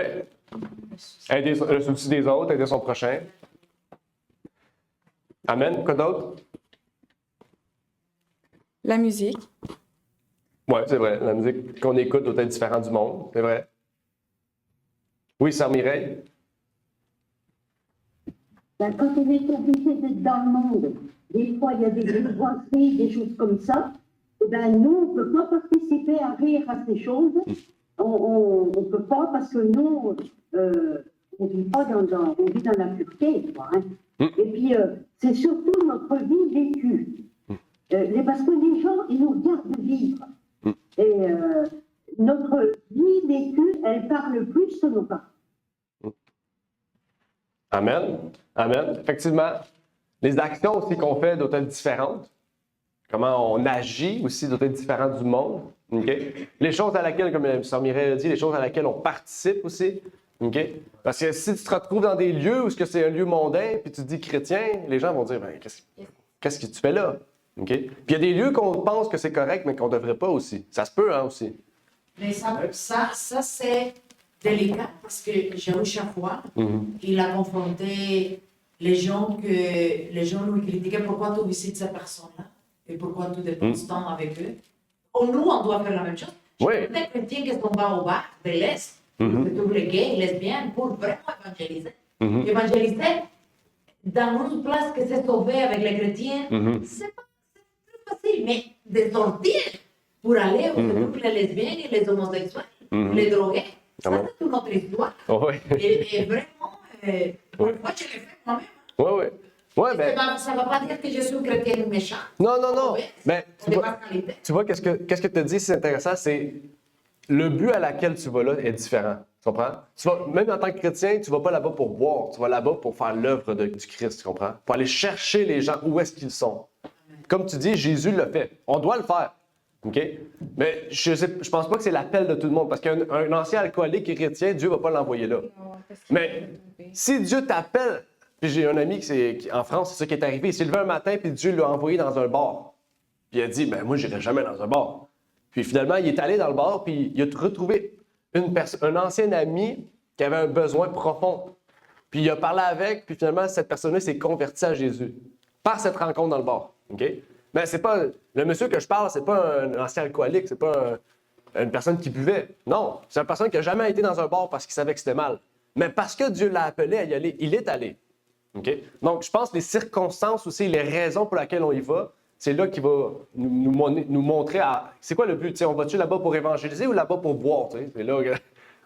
Aider le souci des autres, aider son prochain. Amen. Quoi d'autre? La musique. Oui, c'est vrai. La musique qu'on écoute doit être différente du monde. C'est vrai. Oui, Sœur Mireille? Ben, quand on est obligé d'être dans le monde, des fois il y a des boiseries, des choses comme ça, eh ben, nous, on ne peut pas participer à rire à ces choses. On ne peut pas parce que nous, on vit pas on vit dans la pureté, quoi, hein. Et puis, c'est surtout notre vie vécue. Parce que les gens, ils nous regardent vivre. Et notre vie vécue, elle parle plus que nos parents. Amen. Amen. Effectivement, les actions aussi qu'on fait doivent être différentes. Comment on agit aussi doit être différent du monde. Okay? Les choses à laquelle, comme M. Mireille a dit, les choses à laquelle on participe aussi. Okay? Parce que si tu te retrouves dans des lieux où c'est un lieu mondain, puis tu te dis chrétien, les gens vont dire ben, qu'est-ce que tu fais là? Okay? Puis il y a des lieux qu'on pense que c'est correct, mais qu'on ne devrait pas aussi. Ça se peut, hein, aussi. Mais ça c'est délicat parce que Jéhu chaque fois, il a confronté les gens lui critiquaient pourquoi tu visites ces personnes-là et pourquoi tu dépenses temps avec eux. Nous, on doit faire la même chose. Oui. Les chrétiens qui sont au bar de l'Est, tous les gays, lesbiennes, pour vraiment évangéliser. Évangéliser dans une place que c'est sauvé avec les chrétiens, c'est pas plus facile, mais de sortir pour aller où se trouvent les lesbiennes et les homosexuels, les drogués, ça c'est une autre histoire. Et vraiment, parfois je l'ai fait moi-même. Oui. Ouais, ben, Ça ne va pas dire que je suis chrétienne méchant. non. Ouais, Mais tu vois qu'est-ce que tu as dit, c'est intéressant, c'est le but à laquelle tu vas là est différent. Tu comprends? Même en tant que chrétien, tu ne vas pas là-bas pour boire, tu vas là-bas pour faire l'œuvre du Christ, tu comprends? Pour aller chercher les gens où est-ce qu'ils sont. Comme tu dis, Jésus le fait. On doit le faire. OK? Mais je pense pas que c'est l'appel de tout le monde, parce qu'un ancien alcoolique et chrétien, Dieu ne va pas l'envoyer là. Mais si Dieu t'appelle, puis j'ai un ami en France, c'est ça qui est arrivé, il s'est levé un matin, puis Dieu l'a envoyé dans un bar. Puis il a dit, ben moi, je n'irai jamais dans un bar. Puis finalement, il est allé dans le bar, puis il a retrouvé un ancien ami qui avait un besoin profond. Puis il a parlé avec, puis finalement, cette personne-là s'est convertie à Jésus par cette rencontre dans le bar. OK? Mais c'est pas... Le monsieur que je parle, c'est pas un ancien alcoolique, c'est pas une personne qui buvait. Non, c'est une personne qui n'a jamais été dans un bar parce qu'il savait que c'était mal. Mais parce que Dieu l'a appelé à y aller, il est allé. OK? Donc, je pense que les circonstances aussi, les raisons pour lesquelles on y va, c'est là qu'il va nous montrer c'est quoi le but? T'sais, on va-tu là-bas pour évangéliser ou là-bas pour boire? C'est là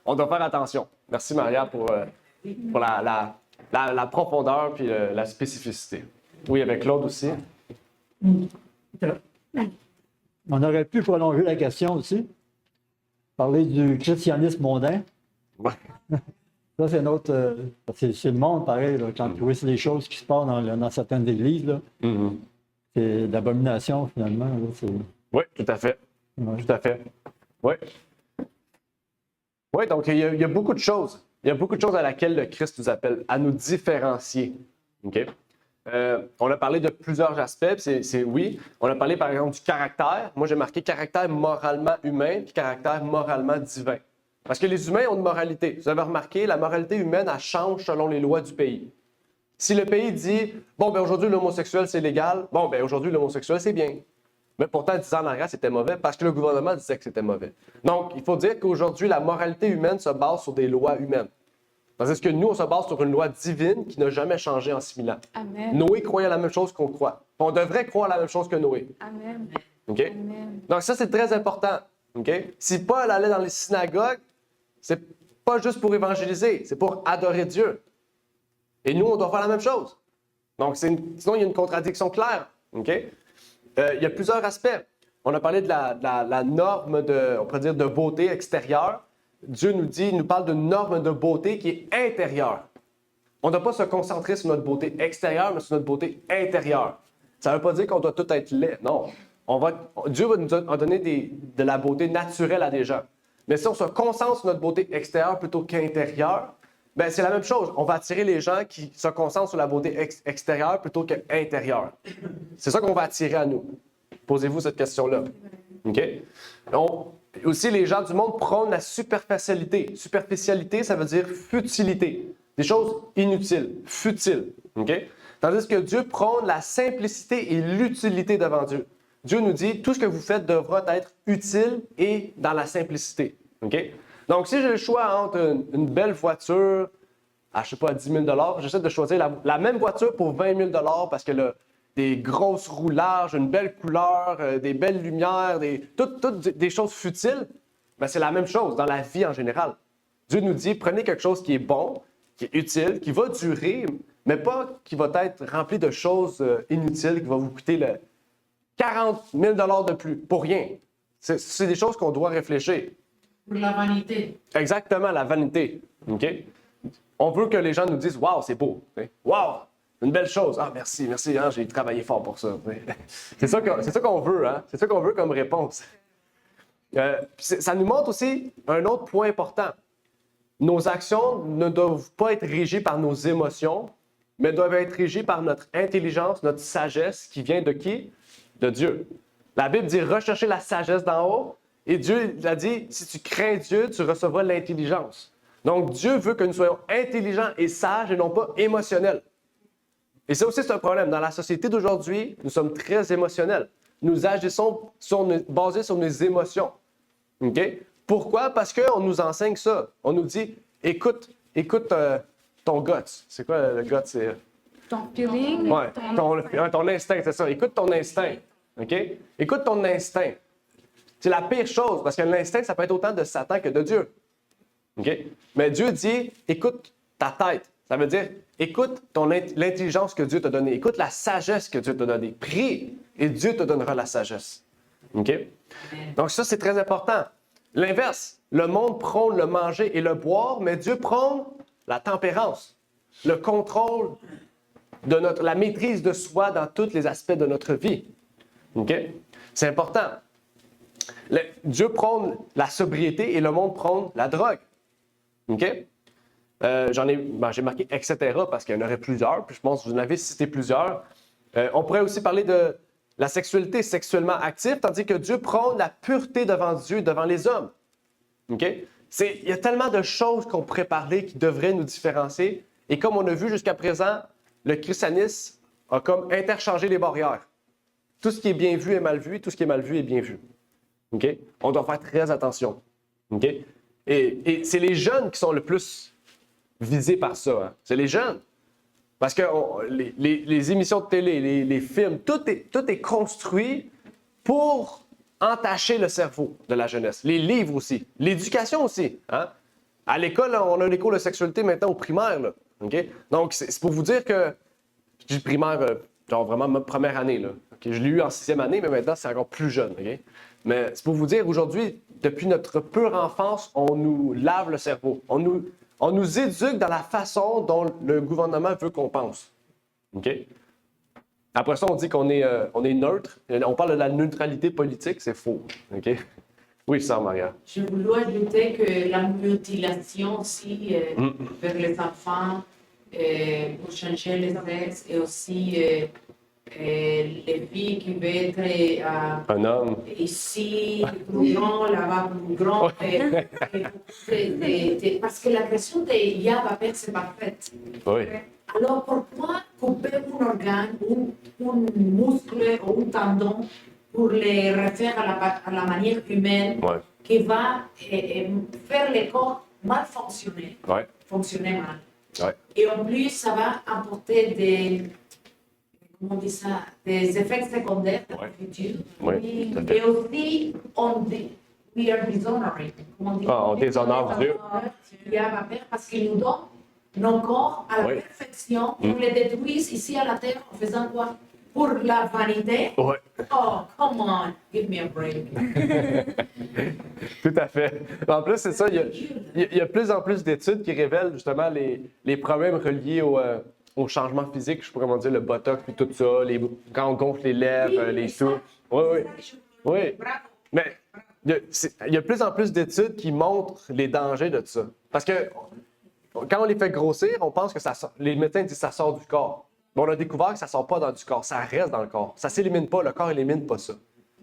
on doit faire attention. Merci, Maria, pour la profondeur puis la spécificité. Oui, avec Claude aussi. On aurait pu prolonger la question aussi. Parler du christianisme mondain. Ouais. Ça, c'est notre. C'est le monde, pareil, là, quand tu vois les choses qui se passent dans certaines églises. Là, c'est l'abomination, finalement. Là, oui, tout à fait. Ouais. Tout à fait. Oui. Oui, donc il y a beaucoup de choses. Il y a beaucoup de choses à laquelle le Christ nous appelle, à nous différencier. OK? On a parlé de plusieurs aspects. Oui, on a parlé par exemple du caractère. Moi, j'ai marqué caractère moralement humain puis caractère moralement divin. Parce que les humains ont une moralité. Vous avez remarqué, la moralité humaine, elle change selon les lois du pays. Si le pays dit, bon, ben aujourd'hui, l'homosexuel, c'est légal, bon, ben aujourd'hui, l'homosexuel, c'est bien. Mais pourtant, 10 ans en arrière, c'était mauvais parce que le gouvernement disait que c'était mauvais. Donc, il faut dire qu'aujourd'hui, la moralité humaine se base sur des lois humaines. Tandis que nous, on se base sur une loi divine qui n'a jamais changé en 6000 ans. Amen. Noé croyait à la même chose qu'on croit. On devrait croire à la même chose que Noé. Amen. OK? Amen. Donc ça, c'est très important. OK? Si Paul allait dans les synagogues, c'est pas juste pour évangéliser, c'est pour adorer Dieu. Et nous, on doit faire la même chose. Donc, sinon, il y a une contradiction claire. OK? Il y a plusieurs aspects. On a parlé de la norme on pourrait dire, de beauté extérieure. Dieu nous parle d'une norme de beauté qui est intérieure. On ne doit pas se concentrer sur notre beauté extérieure, mais sur notre beauté intérieure. Ça ne veut pas dire qu'on doit tout être laid, non. Dieu va nous donner de la beauté naturelle à des gens. Mais si on se concentre sur notre beauté extérieure plutôt qu'intérieure, ben c'est la même chose. On va attirer les gens qui se concentrent sur la beauté extérieure plutôt qu'intérieure. C'est ça qu'on va attirer à nous. Posez-vous cette question-là. OK? Aussi, les gens du monde prônent la superficialité. Superficialité, ça veut dire futilité. Des choses inutiles, futiles. OK? Tandis que Dieu prône la simplicité et l'utilité devant Dieu. Dieu nous dit, tout ce que vous faites devra être utile et dans la simplicité. OK? Donc, si j'ai le choix entre une belle voiture, à, je sais pas, à 10 000 j'essaie de choisir la même voiture pour 20 000 parce qu'elle a des grosses roues larges, une belle couleur, des belles lumières, toutes des choses futiles. Mais c'est la même chose dans la vie en général. Dieu nous dit, prenez quelque chose qui est bon, qui est utile, qui va durer, mais pas qui va être rempli de choses inutiles, qui va vous coûter 40 000 de plus, pour rien. C'est des choses qu'on doit réfléchir. Pour la vanité. Exactement, la vanité. OK? On veut que les gens nous disent « Wow, c'est beau! » Wow! Une belle chose. Ah, merci, hein, j'ai travaillé fort pour ça. C'est ça qu'on veut, hein? C'est ça qu'on veut comme réponse. Ça nous montre aussi un autre point important. Nos actions ne doivent pas être régies par nos émotions, mais doivent être régies par notre intelligence, notre sagesse, qui vient de qui? De Dieu. La Bible dit « Recherchez la sagesse d'en haut », et Dieu a dit « Si tu crains Dieu, tu recevras l'intelligence ». Donc, Dieu veut que nous soyons intelligents et sages et non pas émotionnels. Et ça aussi, c'est un problème. Dans la société d'aujourd'hui, nous sommes très émotionnels. Nous agissons basés sur nos émotions. OK? Pourquoi? Parce qu'on nous enseigne ça. On nous dit, écoute ton gut. C'est quoi le gut? C'est... Ton feeling. Ouais, ton instinct, c'est ça. Écoute ton instinct. OK? Écoute ton instinct. C'est la pire chose, parce que l'instinct, ça peut être autant de Satan que de Dieu. OK? Mais Dieu dit, écoute ta tête. Ça veut dire, écoute l'intelligence que Dieu t'a donnée. Écoute la sagesse que Dieu t'a donnée. Prie et Dieu te donnera la sagesse. OK? Donc ça, c'est très important. L'inverse, le monde prône le manger et le boire, mais Dieu prône la tempérance, le contrôle, la maîtrise de soi dans tous les aspects de notre vie. OK? C'est important. Dieu prône la sobriété et le monde prône la drogue. OK? J'ai marqué « etc. » parce qu'il y en aurait plusieurs, puis je pense que vous en avez cité plusieurs. On pourrait aussi parler de la sexualité sexuellement active, tandis que Dieu prône la pureté devant Dieu, devant les hommes. OK? Il y a tellement de choses qu'on pourrait parler qui devraient nous différencier. Et comme on a vu jusqu'à présent, le christianisme a comme interchangé les barrières. Tout ce qui est bien vu est mal vu, tout ce qui est mal vu est bien vu. OK? On doit faire très attention. OK? Et c'est les jeunes qui sont le plus visés par ça. Hein? C'est les jeunes. Parce que les émissions de télé, les films, tout est construit pour entacher le cerveau de la jeunesse. Les livres aussi. L'éducation aussi. Hein? À l'école, on a les cours de sexualité maintenant au primaire. Là. Okay? Donc, c'est pour vous dire que, je dis primaire, genre vraiment ma première année. Là. Okay? Je l'ai eu en 6e année, mais maintenant, c'est encore plus jeune. Okay? Mais c'est pour vous dire, aujourd'hui, depuis notre pure enfance, on nous lave le cerveau. On nous éduque dans la façon dont le gouvernement veut qu'on pense. OK? Après ça, on dit qu'on est neutre. On parle de la neutralité politique, c'est faux. OK? Oui, ça, Maria. Je voulais ajouter que la mutilation aussi vers les enfants pour changer les sexes et aussi les filles qui veulent être un homme ici plus grand, là-bas plus grand. Parce que la création de Yahweh Père, c'est parfaite. Oui. Alors pourquoi couper un organe, un muscle ou un tendon pour les refaire à la manière humaine qui va faire le corps mal fonctionner, fonctionner mal. Ouais. Et en plus, ça va apporter des effets secondaires dans le futur. Oui, et aussi, we are dishonoring. On déshonore Dieu. Parce qu'il nous donne nos corps à la perfection. On les détruit ici à la terre en faisant quoi? Pour la vanité? Oui. Oh, come on, give me a break. Tout à fait. En plus, c'est ça, il y a de plus en plus d'études qui révèlent justement les problèmes reliés au changement physique, je pourrais comment dire, le botox et tout ça, quand on gonfle les lèvres, les sous. Oui. Mais il y a de plus en plus d'études qui montrent les dangers de ça. Parce que quand on les fait grossir, on pense que les médecins disent que ça sort du corps. Mais on a découvert que ça ne sort pas du corps, ça reste dans le corps. Ça ne s'élimine pas, le corps n'élimine pas ça.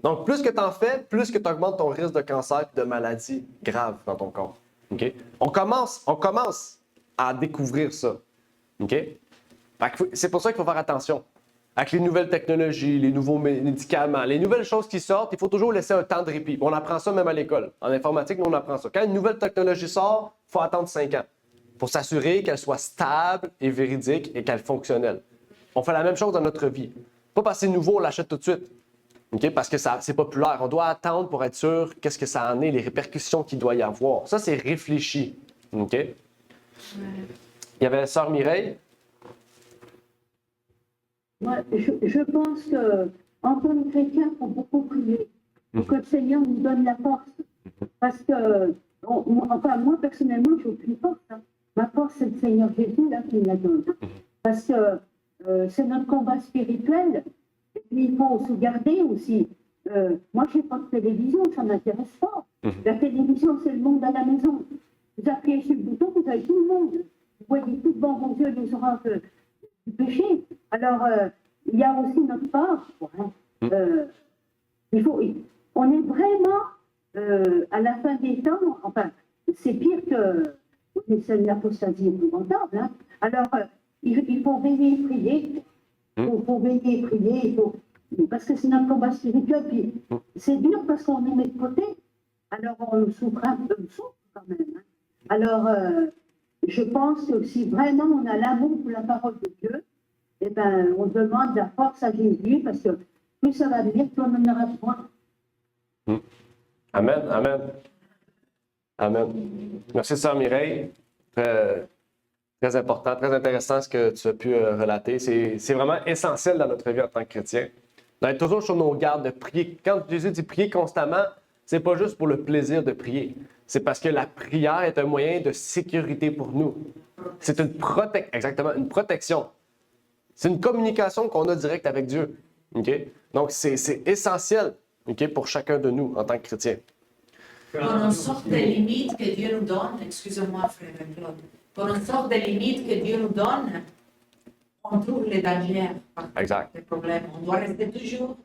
Donc, plus que tu en fais, plus que tu augmentes ton risque de cancer et de maladies graves dans ton corps. OK? On commence à découvrir ça. OK? C'est pour ça qu'il faut faire attention. Avec les nouvelles technologies, les nouveaux médicaments, les nouvelles choses qui sortent, il faut toujours laisser un temps de répit. On apprend ça même à l'école. En informatique, nous, on apprend ça. Quand une nouvelle technologie sort, il faut attendre 5 ans. pour s'assurer qu'elle soit stable et véridique et qu'elle fonctionnelle. On fait la même chose dans notre vie. Pas parce que c'est nouveau, on l'achète tout de suite. Okay? Parce que c'est populaire. On doit attendre pour être sûr qu'est-ce que ça en est, les répercussions qu'il doit y avoir. Ça, c'est réfléchi. OK? Il y avait Sœur Mireille. Moi, je pense qu'en tant que chrétien, il faut beaucoup prier pour que le Seigneur nous donne la force. Parce que, moi, personnellement, je n'ai aucune force. Hein. Ma force, c'est le Seigneur Jésus là, qui me la donne. Parce que c'est notre combat spirituel. Et puis, il faut se garder aussi. Moi, je n'ai pas de télévision, ça ne m'intéresse pas. La télévision, c'est le monde à la maison. Vous appuyez sur le bouton, vous avez tout le monde. Vous voyez tout devant vos yeux les oranges du péché. Alors, il y a aussi notre part. Hein. On est vraiment à la fin des temps, enfin, c'est pire que c'est une apostasie épouvantable. Hein. Alors, il faut veiller et prier. Il faut veiller et prier. Parce que c'est notre combat spirituel. Puis c'est dur parce qu'on nous met de côté. Alors, on souffre un peu, quand même. Hein. Alors, je pense que si vraiment on a l'amour pour la parole de Dieu, eh ben, on demande la force à Jésus, parce que plus ça va venir, plus on en aura besoin. Amen, amen. Amen. Merci, Sœur Mireille. Très, très important, très intéressant ce que tu as pu relater. C'est vraiment essentiel dans notre vie en tant que chrétien. D'être toujours sur nos gardes, de prier. Quand Jésus dit prier constamment, c'est pas juste pour le plaisir de prier. C'est parce que la prière est un moyen de sécurité pour nous. C'est exactement, une protection. C'est une communication qu'on a directe avec Dieu. Okay? Donc, c'est essentiel, okay, pour chacun de nous en tant que chrétien. Quand on sort des limites que Dieu nous donne, excusez-moi, frère Claude, quand on sort des limites que Dieu nous donne, on trouve les dangers, Exact. les problèmes. On doit rester toujours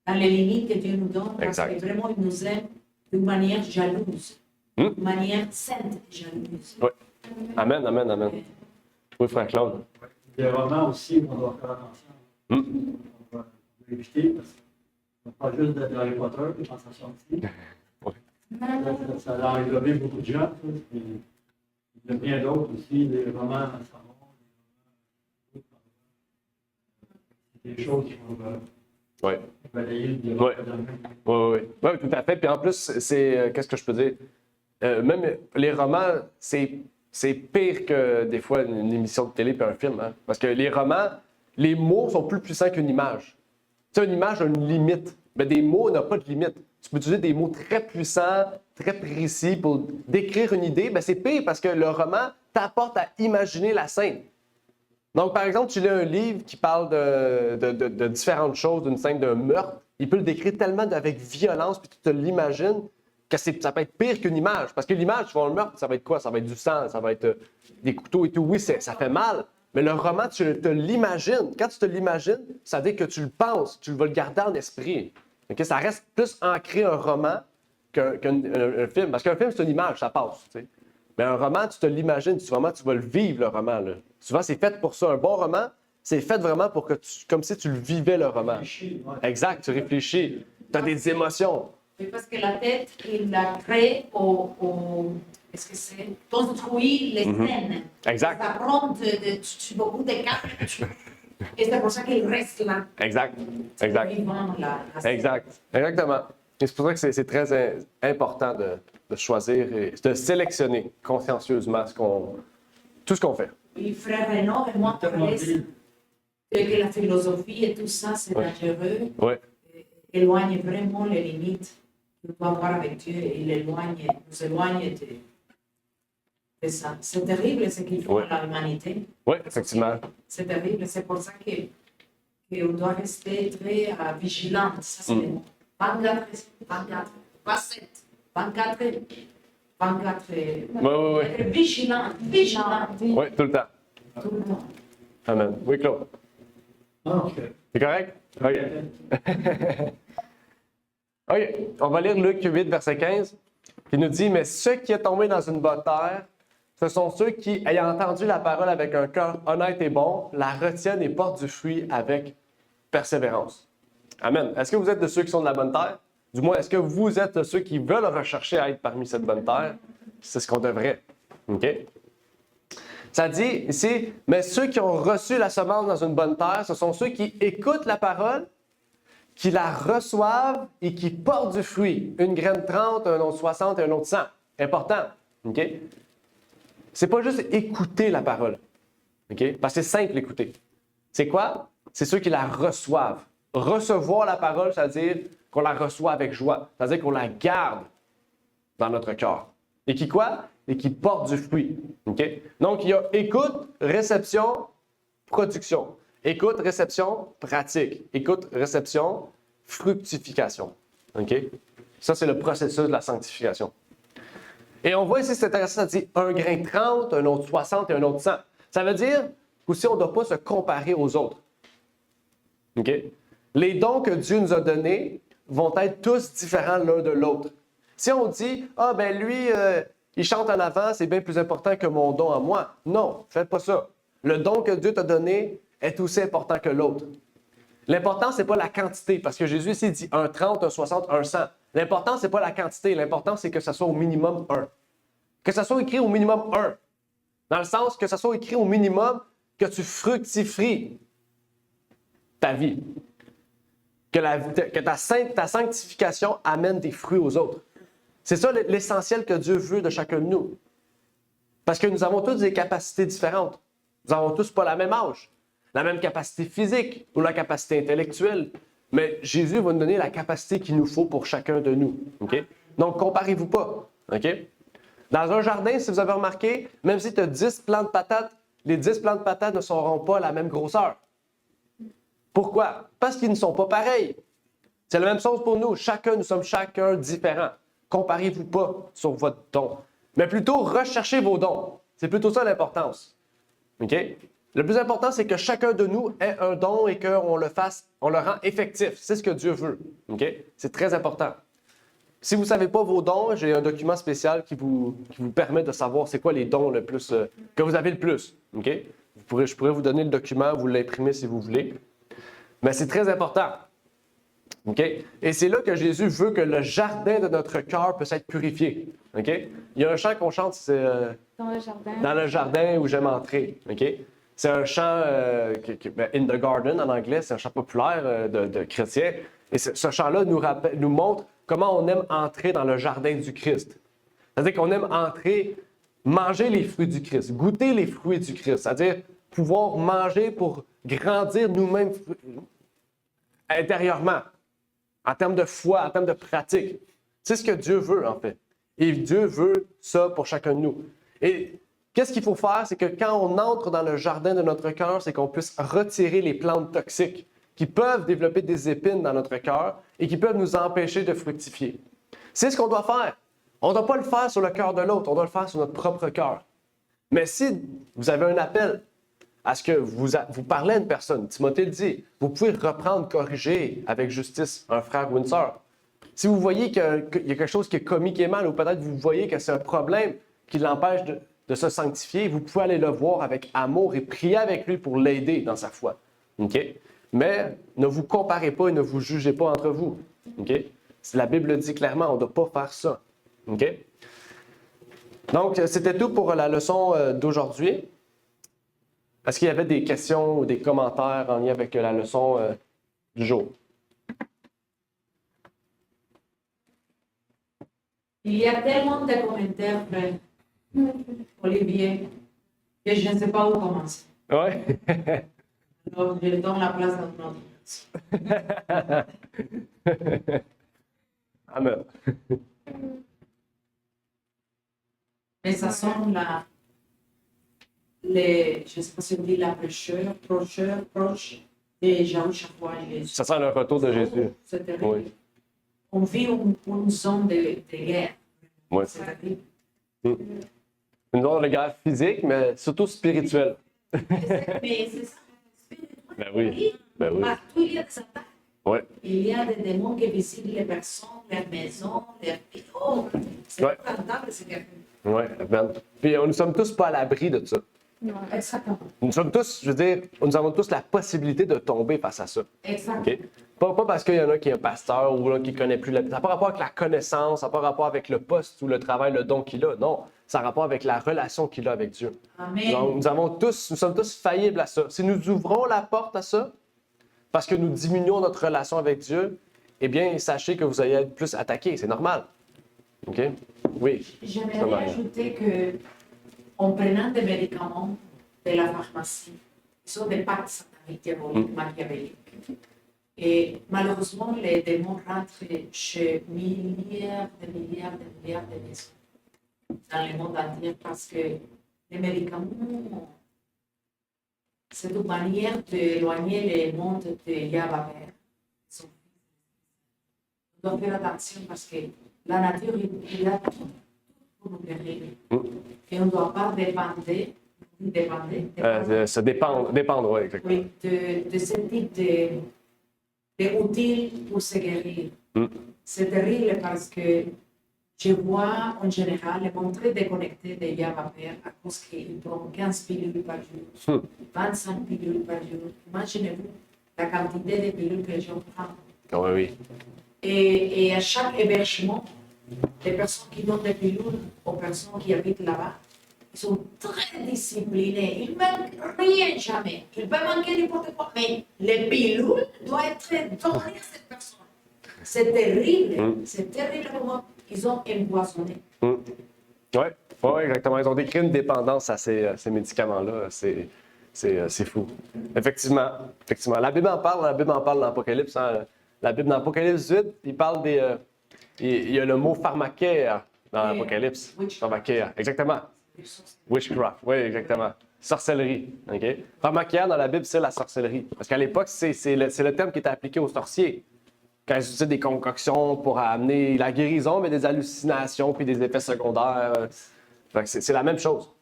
dans les limites que Dieu nous donne, parce Exact. que vraiment, il nous aime d'une manière jalouse, d'une manière sainte et jalouse. Oui. Amen, amen, amen. Oui, frère Claude. Les romans aussi, on doit faire attention. On va éviter, parce qu'on ne pas juste d'être Harry Potter, puis quand ça sortit. Ça a englobé beaucoup de gens. Ça, puis il y a bien d'autres aussi, des romans à savoir, des choses qui vont balayer le dialogue. Oui, tout à fait. Puis en plus, qu'est-ce que je peux dire? Même les romans, c'est pire que des fois une émission de télé et un film. Hein? Parce que les romans, les mots sont plus puissants qu'une image. Tu sais, une image a une limite, mais des mots n'ont pas de limite. Tu peux utiliser des mots très puissants, très précis pour décrire une idée. Ben, c'est pire parce que le roman t'apporte à imaginer la scène. Donc, par exemple, tu lis un livre qui parle de différentes choses, d'une scène d'un meurtre. Il peut le décrire tellement avec violence, puis tu te l'imagines, que ça peut être pire qu'une image. Parce que l'image, tu vois le meurtre, ça va être quoi? Ça va être du sang, ça va être des couteaux et tout. Oui, ça fait mal. Mais le roman, tu te l'imagines. Quand tu te l'imagines, ça veut dire que tu le penses, tu vas le garder en esprit. Okay? Ça reste plus ancré un roman qu'un film. Parce qu'un film, c'est une image, ça passe. T'sais. Mais un roman, tu te l'imagines, tu vas le vivre, le roman. Là. Souvent, c'est fait pour ça. Un bon roman, c'est fait vraiment pour que comme si tu le vivais, le roman. Exact, tu réfléchis. Tu as des émotions. Oui, parce que la tête, il la crée est-ce que c'est construit les scènes. Exact. Ça prend beaucoup de cadres. Et c'est pour ça qu'il reste là. Exact. Vivant, la Exact. Exactement. Et c'est pour ça que c'est très important de choisir et de sélectionner consciencieusement tout ce qu'on fait. Oui, frère Renaud et moi, on laisse que la philosophie et tout ça, c'est dangereux. Oui. Éloigne vraiment les limites qu'on doit avoir avec Dieu. Il nous éloigne de ça. C'est terrible ce qu'il faut à l'humanité. Oui, effectivement. C'est terrible. C'est pour ça qu'on doit rester très vigilant. Ça, c'est 24, 27, 24. Oui. Être vigilant. Oui, tout le temps. Tout le temps. Amen. Oui, Claude. OK. C'est correct? OK. OK. On va lire Luc 8, verset 15, qui nous dit « Mais ceux qui est tombé dans une bonne terre, ce sont ceux qui, ayant entendu la parole avec un cœur honnête et bon, la retiennent et portent du fruit avec persévérance. » Amen. Est-ce que vous êtes de ceux qui sont de la bonne terre? Du moins, est-ce que vous êtes de ceux qui veulent rechercher à être parmi cette bonne terre? C'est ce qu'on devrait. OK? Ça dit ici, mais ceux qui ont reçu la semence dans une bonne terre, ce sont ceux qui écoutent la parole, qui la reçoivent et qui portent du fruit. Une graine 30, un autre 60 et un autre 100. Important. OK? C'est pas juste écouter la parole. OK? Parce que c'est simple écouter. C'est quoi? C'est ceux qui la reçoivent. Recevoir la parole, c'est-à-dire qu'on la reçoit avec joie. C'est-à-dire qu'on la garde dans notre cœur. Et qui quoi? Et qui porte du fruit. OK? Donc, il y a écoute, réception, production. Écoute, réception, pratique. Écoute, réception, fructification. OK? Ça, c'est le processus de la sanctification. Et on voit ici, c'est intéressant, ça dit un grain 30, un autre 60 et un autre 100. Ça veut dire qu'aussi, on ne doit pas se comparer aux autres. OK? Les dons que Dieu nous a donnés vont être tous différents l'un de l'autre. Si on dit, ah ben lui, il chante en avant, c'est bien plus important que mon don à moi. Non, faites pas ça. Le don que Dieu t'a donné est aussi important que l'autre. L'important, ce n'est pas la quantité, parce que Jésus ici dit un 30, un 60, un 100. L'important, ce n'est pas la quantité, l'important, c'est que ça soit au minimum 1. Que ça soit écrit au minimum 1. Dans le sens que ça soit écrit au minimum que tu fructifies ta vie. Que ta sanctification amène des fruits aux autres. C'est ça l'essentiel que Dieu veut de chacun de nous. Parce que nous avons tous des capacités différentes. Nous n'avons tous pas la même âge, la même capacité physique ou la capacité intellectuelle. Mais Jésus va nous donner la capacité qu'il nous faut pour chacun de nous. Okay? Donc, comparez-vous pas. Okay? Dans un jardin, si vous avez remarqué, même si tu as 10 plants de patates, les 10 plants de patates ne seront pas la même grosseur. Pourquoi? Parce qu'ils ne sont pas pareils. C'est la même chose pour nous. Nous sommes chacun différents. Comparez-vous pas sur votre don, mais plutôt recherchez vos dons. C'est plutôt ça l'importance. OK? Le plus important, c'est que chacun de nous ait un don et qu'on le fasse, on le rend effectif. C'est ce que Dieu veut. OK? C'est très important. Si vous ne savez pas vos dons, j'ai un document spécial qui vous permet de savoir c'est quoi les dons le plus, que vous avez le plus. OK? Je pourrais vous donner le document, vous l'imprimer si vous voulez. Mais c'est très important. OK? Et c'est là que Jésus veut que le jardin de notre cœur puisse être purifié. OK? Il y a un chant qu'on chante, c'est Dans le jardin. Dans le jardin où j'aime entrer. OK? C'est un chant, In the Garden en anglais, c'est un chant populaire de chrétiens. Et ce chant-là nous montre comment on aime entrer dans le jardin du Christ. C'est-à-dire qu'on aime entrer, manger les fruits du Christ, goûter les fruits du Christ. C'est-à-dire pouvoir manger pour grandir nous-mêmes intérieurement. En termes de foi, en termes de pratique. C'est ce que Dieu veut, en fait. Et Dieu veut ça pour chacun de nous. Et qu'est-ce qu'il faut faire? C'est que quand on entre dans le jardin de notre cœur, c'est qu'on puisse retirer les plantes toxiques qui peuvent développer des épines dans notre cœur et qui peuvent nous empêcher de fructifier. C'est ce qu'on doit faire. On ne doit pas le faire sur le cœur de l'autre, on doit le faire sur notre propre cœur. Mais si vous avez un appel à ce que vous parlez à une personne, Timothée le dit, vous pouvez reprendre, corriger avec justice un frère ou une sœur. Si vous voyez qu'il y a quelque chose qui est commis, qui est mal, ou peut-être vous voyez que c'est un problème qui l'empêche de se sanctifier, vous pouvez aller le voir avec amour et prier avec lui pour l'aider dans sa foi. OK? Mais ne vous comparez pas et ne vous jugez pas entre vous. OK? La Bible dit clairement, on ne doit pas faire ça. OK? Donc, c'était tout pour la leçon d'aujourd'hui. Est-ce qu'il y avait des questions ou des commentaires en lien avec la leçon du jour? Il y a tellement de commentaires, frère Olivier, que je ne sais pas où commencer. Oui. Donc, je donne la place à notre Amen. Mais ça sonne je ne sais pas si on dit la proche de Jean-Charles Jésus. Ça sent le retour de Jésus. C'est terrible. Oui. On vit une zone de guerre. Oui. C'est terrible. Une zone de guerre physique, mais surtout spirituelle. Mais c'est ça. Ben oui. Ben oui. Partout, il y a des attaques. Oui. Il y a des démons qui visitent les personnes, leurs maisons, leurs bureaux. C'est Ouais. pas rentable, c'est quelque chose. Oui, amen. Puis nous ne sommes tous pas à l'abri de ça. Exactement. Nous sommes tous, je veux dire, nous avons tous la possibilité de tomber face à ça. Exactement. OK? Pas parce qu'il y en a qui est un pasteur ou là, qui ne connaît plus la... Ça n'a pas rapport avec la connaissance, ça n'a pas rapport avec le poste ou le travail, le don qu'il a. Non, ça a rapport avec la relation qu'il a avec Dieu. Amen. Donc, nous sommes tous faillibles à ça. Si nous ouvrons la porte à ça, parce que nous diminuons notre relation avec Dieu, eh bien, sachez que vous allez être plus attaqué. C'est normal. OK? Oui. J'aimerais ajouter que en prenant des médicaments de la pharmacie, ils sont des pactes sataniques, diaboliques, machiavéliques. Et malheureusement, les démons rentrent chez milliards de maisons dans le monde entier parce que les médicaments, c'est une manière d'éloigner les mondes de Yahweh. On doit faire attention parce que la nature, il a tout pour nous guérir. Et on ne doit pas Dépendre, oui, exactement. oui, de ce type d'outils pour se guérir. C'est terrible parce que je vois en général les gens très déconnectés de Yahweh à cause qu'ils prennent 15 pilules par jour, 25 pilules par jour. Imaginez-vous la quantité de pilules que les gens prennent. Oui, oui. Et à chaque hébergement, les personnes qui donnent des pilules aux personnes qui habitent là-bas, ils sont très disciplinés. Ils ne manquent rien jamais. Ils peuvent manquer n'importe quoi, mais les pilules doivent être données à cette personne. C'est terrible. C'est terrible comment ils ont empoisonné. Oui, exactement. Ils ont décrit une dépendance à ces médicaments-là. C'est fou. Effectivement. La Bible en parle dans l'Apocalypse. Hein. La Bible, dans l'Apocalypse 8, il parle il y a le mot pharmakeia dans l'Apocalypse. Pharmakeia, exactement. Witchcraft, oui, exactement. Sorcellerie, OK? Pharmakeia dans la Bible, c'est la sorcellerie. Parce qu'à l'époque, c'est le terme qui était appliqué aux sorciers. Quand ils utilisaient des concoctions pour amener la guérison, mais des hallucinations puis des effets secondaires. C'est la même chose.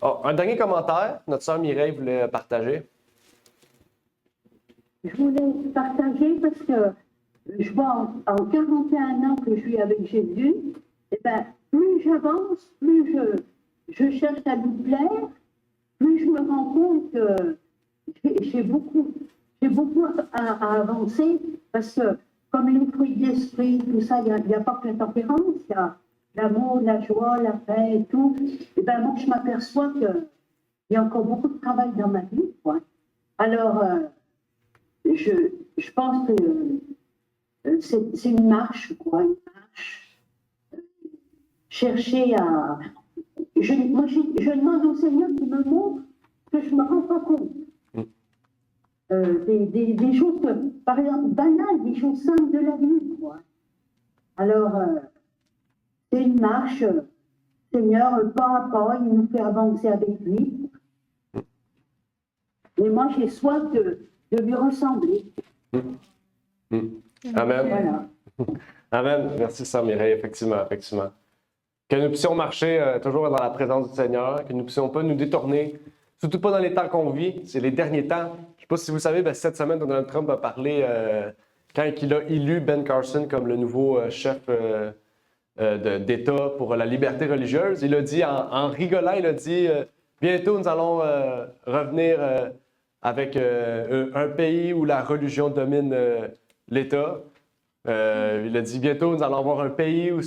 Oh, un dernier commentaire, notre sœur Mireille voulait partager. Je voulais partager parce que je vois en 41 ans que je suis avec Jésus, et ben, plus j'avance, plus je cherche à lui plaire, plus je me rends compte que j'ai beaucoup à avancer parce que comme les fruits de l'esprit, tout ça, il n'y a pas que la tempérance, il y a l'amour, la joie, la paix et tout. Et ben moi, je m'aperçois qu'il y a encore beaucoup de travail dans ma vie, quoi. Alors, je pense que c'est une marche, quoi, une marche. Chercher à... Je demande au Seigneur qu'il me montre que je ne me rends pas compte. Des choses, par exemple, banales, des choses simples de la vie, quoi. Alors, c'est une marche, Seigneur, pas à pas, il nous fait avancer avec lui. Et moi, j'ai soif de lui ressembler. Amen. Voilà. Amen. Merci, sœur Mireille, effectivement. Que nous puissions marcher toujours dans la présence du Seigneur, que nous ne puissions pas nous détourner, surtout pas dans les temps qu'on vit, c'est les derniers temps. Je ne sais pas si vous savez, cette semaine, Donald Trump a parlé, quand il a élu Ben Carson comme le nouveau chef d'État pour la liberté religieuse, il a dit, en rigolant, il a dit bientôt nous allons revenir avec un pays où la religion domine l'État. Il a dit bientôt nous allons avoir un pays où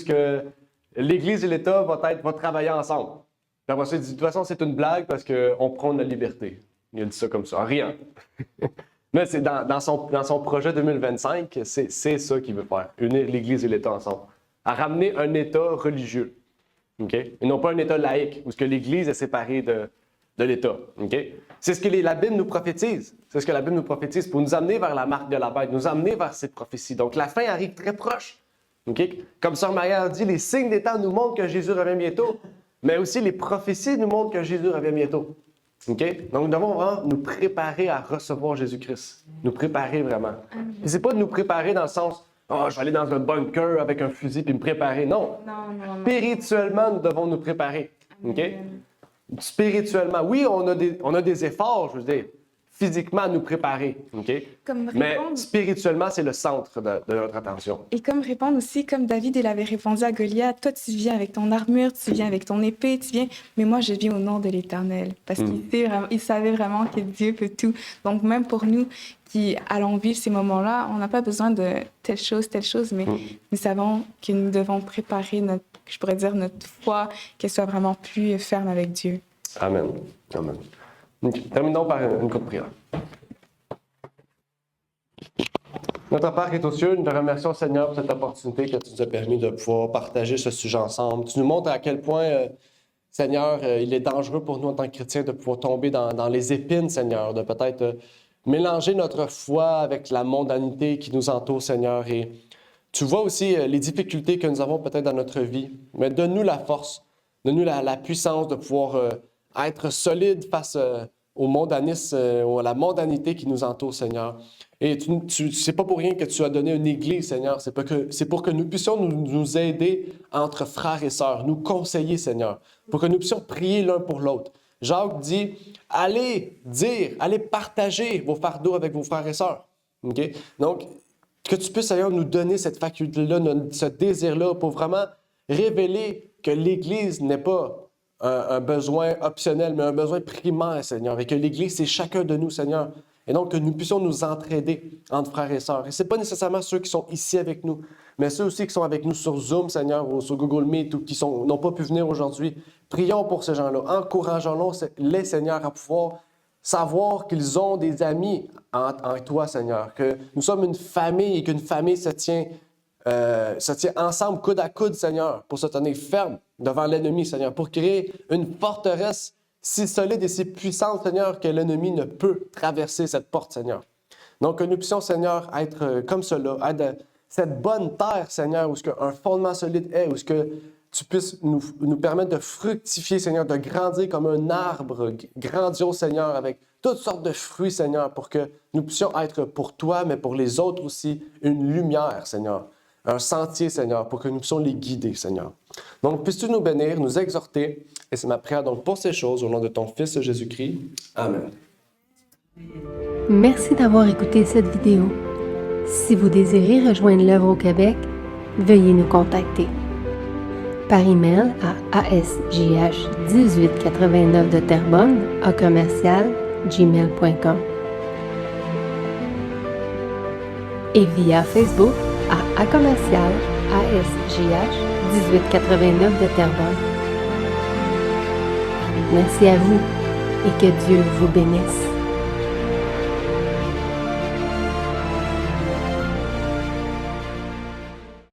l'Église et l'État vont travailler ensemble. Puis après ça, il dit de toute façon c'est une blague parce qu'on prône la liberté. Il a dit ça comme ça, en riant. Mais c'est dans son projet 2025, c'est ça qu'il veut faire, unir l'Église et l'État ensemble. À ramener un État religieux, okay? Et non pas un État laïque, où l'Église est séparée de l'État. Okay? C'est ce que la Bible nous prophétise. C'est ce que la Bible nous prophétise pour nous amener vers la marque de la bête, nous amener vers cette prophétie. Donc la fin arrive très proche. Okay? Comme Sœur Maria a dit, les signes des temps nous montrent que Jésus revient bientôt, mais aussi les prophéties nous montrent que Jésus revient bientôt. Okay? Donc, nous devons vraiment nous préparer à recevoir Jésus-Christ. Nous préparer vraiment. Et c'est pas de nous préparer dans le sens, oh, je vais aller dans un bunker avec un fusil puis me préparer. Non. Non. Spirituellement, nous devons nous préparer. Okay? Spirituellement. Oui, on a des efforts, je veux dire. physiquement à nous préparer. OK? Comme Mais répondre- spirituellement, c'est le centre de notre attention. Et comme répondre aussi, comme David, il avait répondu à Goliath, toi tu viens avec ton armure, tu viens avec ton épée, tu viens, mais moi je viens au nom de l'Éternel. Parce qu'il savait vraiment que Dieu peut tout. Donc même pour nous qui allons vivre ces moments-là, on n'a pas besoin de telle chose, mais nous savons que nous devons préparer notre foi, qu'elle soit vraiment plus ferme avec Dieu. Amen. Amen. OK. Terminons par une courte prière. Notre Père qui est aux cieux, nous te remercions, Seigneur, pour cette opportunité que tu nous as permis de pouvoir partager ce sujet ensemble. Tu nous montres à quel point, Seigneur, il est dangereux pour nous en tant que chrétiens de pouvoir tomber dans les épines, Seigneur, de peut-être mélanger notre foi avec la mondanité qui nous entoure, Seigneur. Et tu vois aussi les difficultés que nous avons peut-être dans notre vie, mais donne-nous la force, donne-nous la puissance de pouvoir être solide face au mondanisme, à la mondanité qui nous entoure, Seigneur. Et c'est pas pour rien que tu as donné une église, Seigneur. C'est pour que nous puissions nous aider entre frères et sœurs, nous conseiller, Seigneur, pour que nous puissions prier l'un pour l'autre. Jacques dit, allez partager vos fardeaux avec vos frères et sœurs. Okay? Donc, que tu puisses, Seigneur, nous donner cette faculté-là, ce désir-là, pour vraiment révéler que l'Église n'est pas un besoin optionnel, mais un besoin primaire, Seigneur, et que l'Église, c'est chacun de nous, Seigneur. Et donc, que nous puissions nous entraider entre frères et sœurs. Et ce n'est pas nécessairement ceux qui sont ici avec nous, mais ceux aussi qui sont avec nous sur Zoom, Seigneur, ou sur Google Meet, ou qui n'ont pas pu venir aujourd'hui. Prions pour ces gens-là. Encourageons-les, Seigneur, à pouvoir savoir qu'ils ont des amis en toi, Seigneur. Que nous sommes une famille et qu'une famille se tient ensemble, coude à coude, Seigneur, pour se tenir ferme devant l'ennemi, Seigneur, pour créer une forteresse si solide et si puissante, Seigneur, que l'ennemi ne peut traverser cette porte, Seigneur. Donc, que nous puissions, Seigneur, être comme cela, être cette bonne terre, Seigneur, où un fondement solide est, où tu puisses nous permettre de fructifier, Seigneur, de grandir comme un arbre grandiose, Seigneur, avec toutes sortes de fruits, Seigneur, pour que nous puissions être pour toi, mais pour les autres aussi, une lumière, Seigneur. Un sentier, Seigneur, pour que nous puissions les guider, Seigneur. Donc, puisses-tu nous bénir, nous exhorter, et c'est ma prière donc pour ces choses, au nom de ton Fils Jésus-Christ. Amen. Merci d'avoir écouté cette vidéo. Si vous désirez rejoindre l'œuvre au Québec, veuillez nous contacter par email à asjh1889 de Terrebonne @gmail.com et via Facebook à commercial ASJH1889 de Terrebonne. Merci à vous et que Dieu vous bénisse.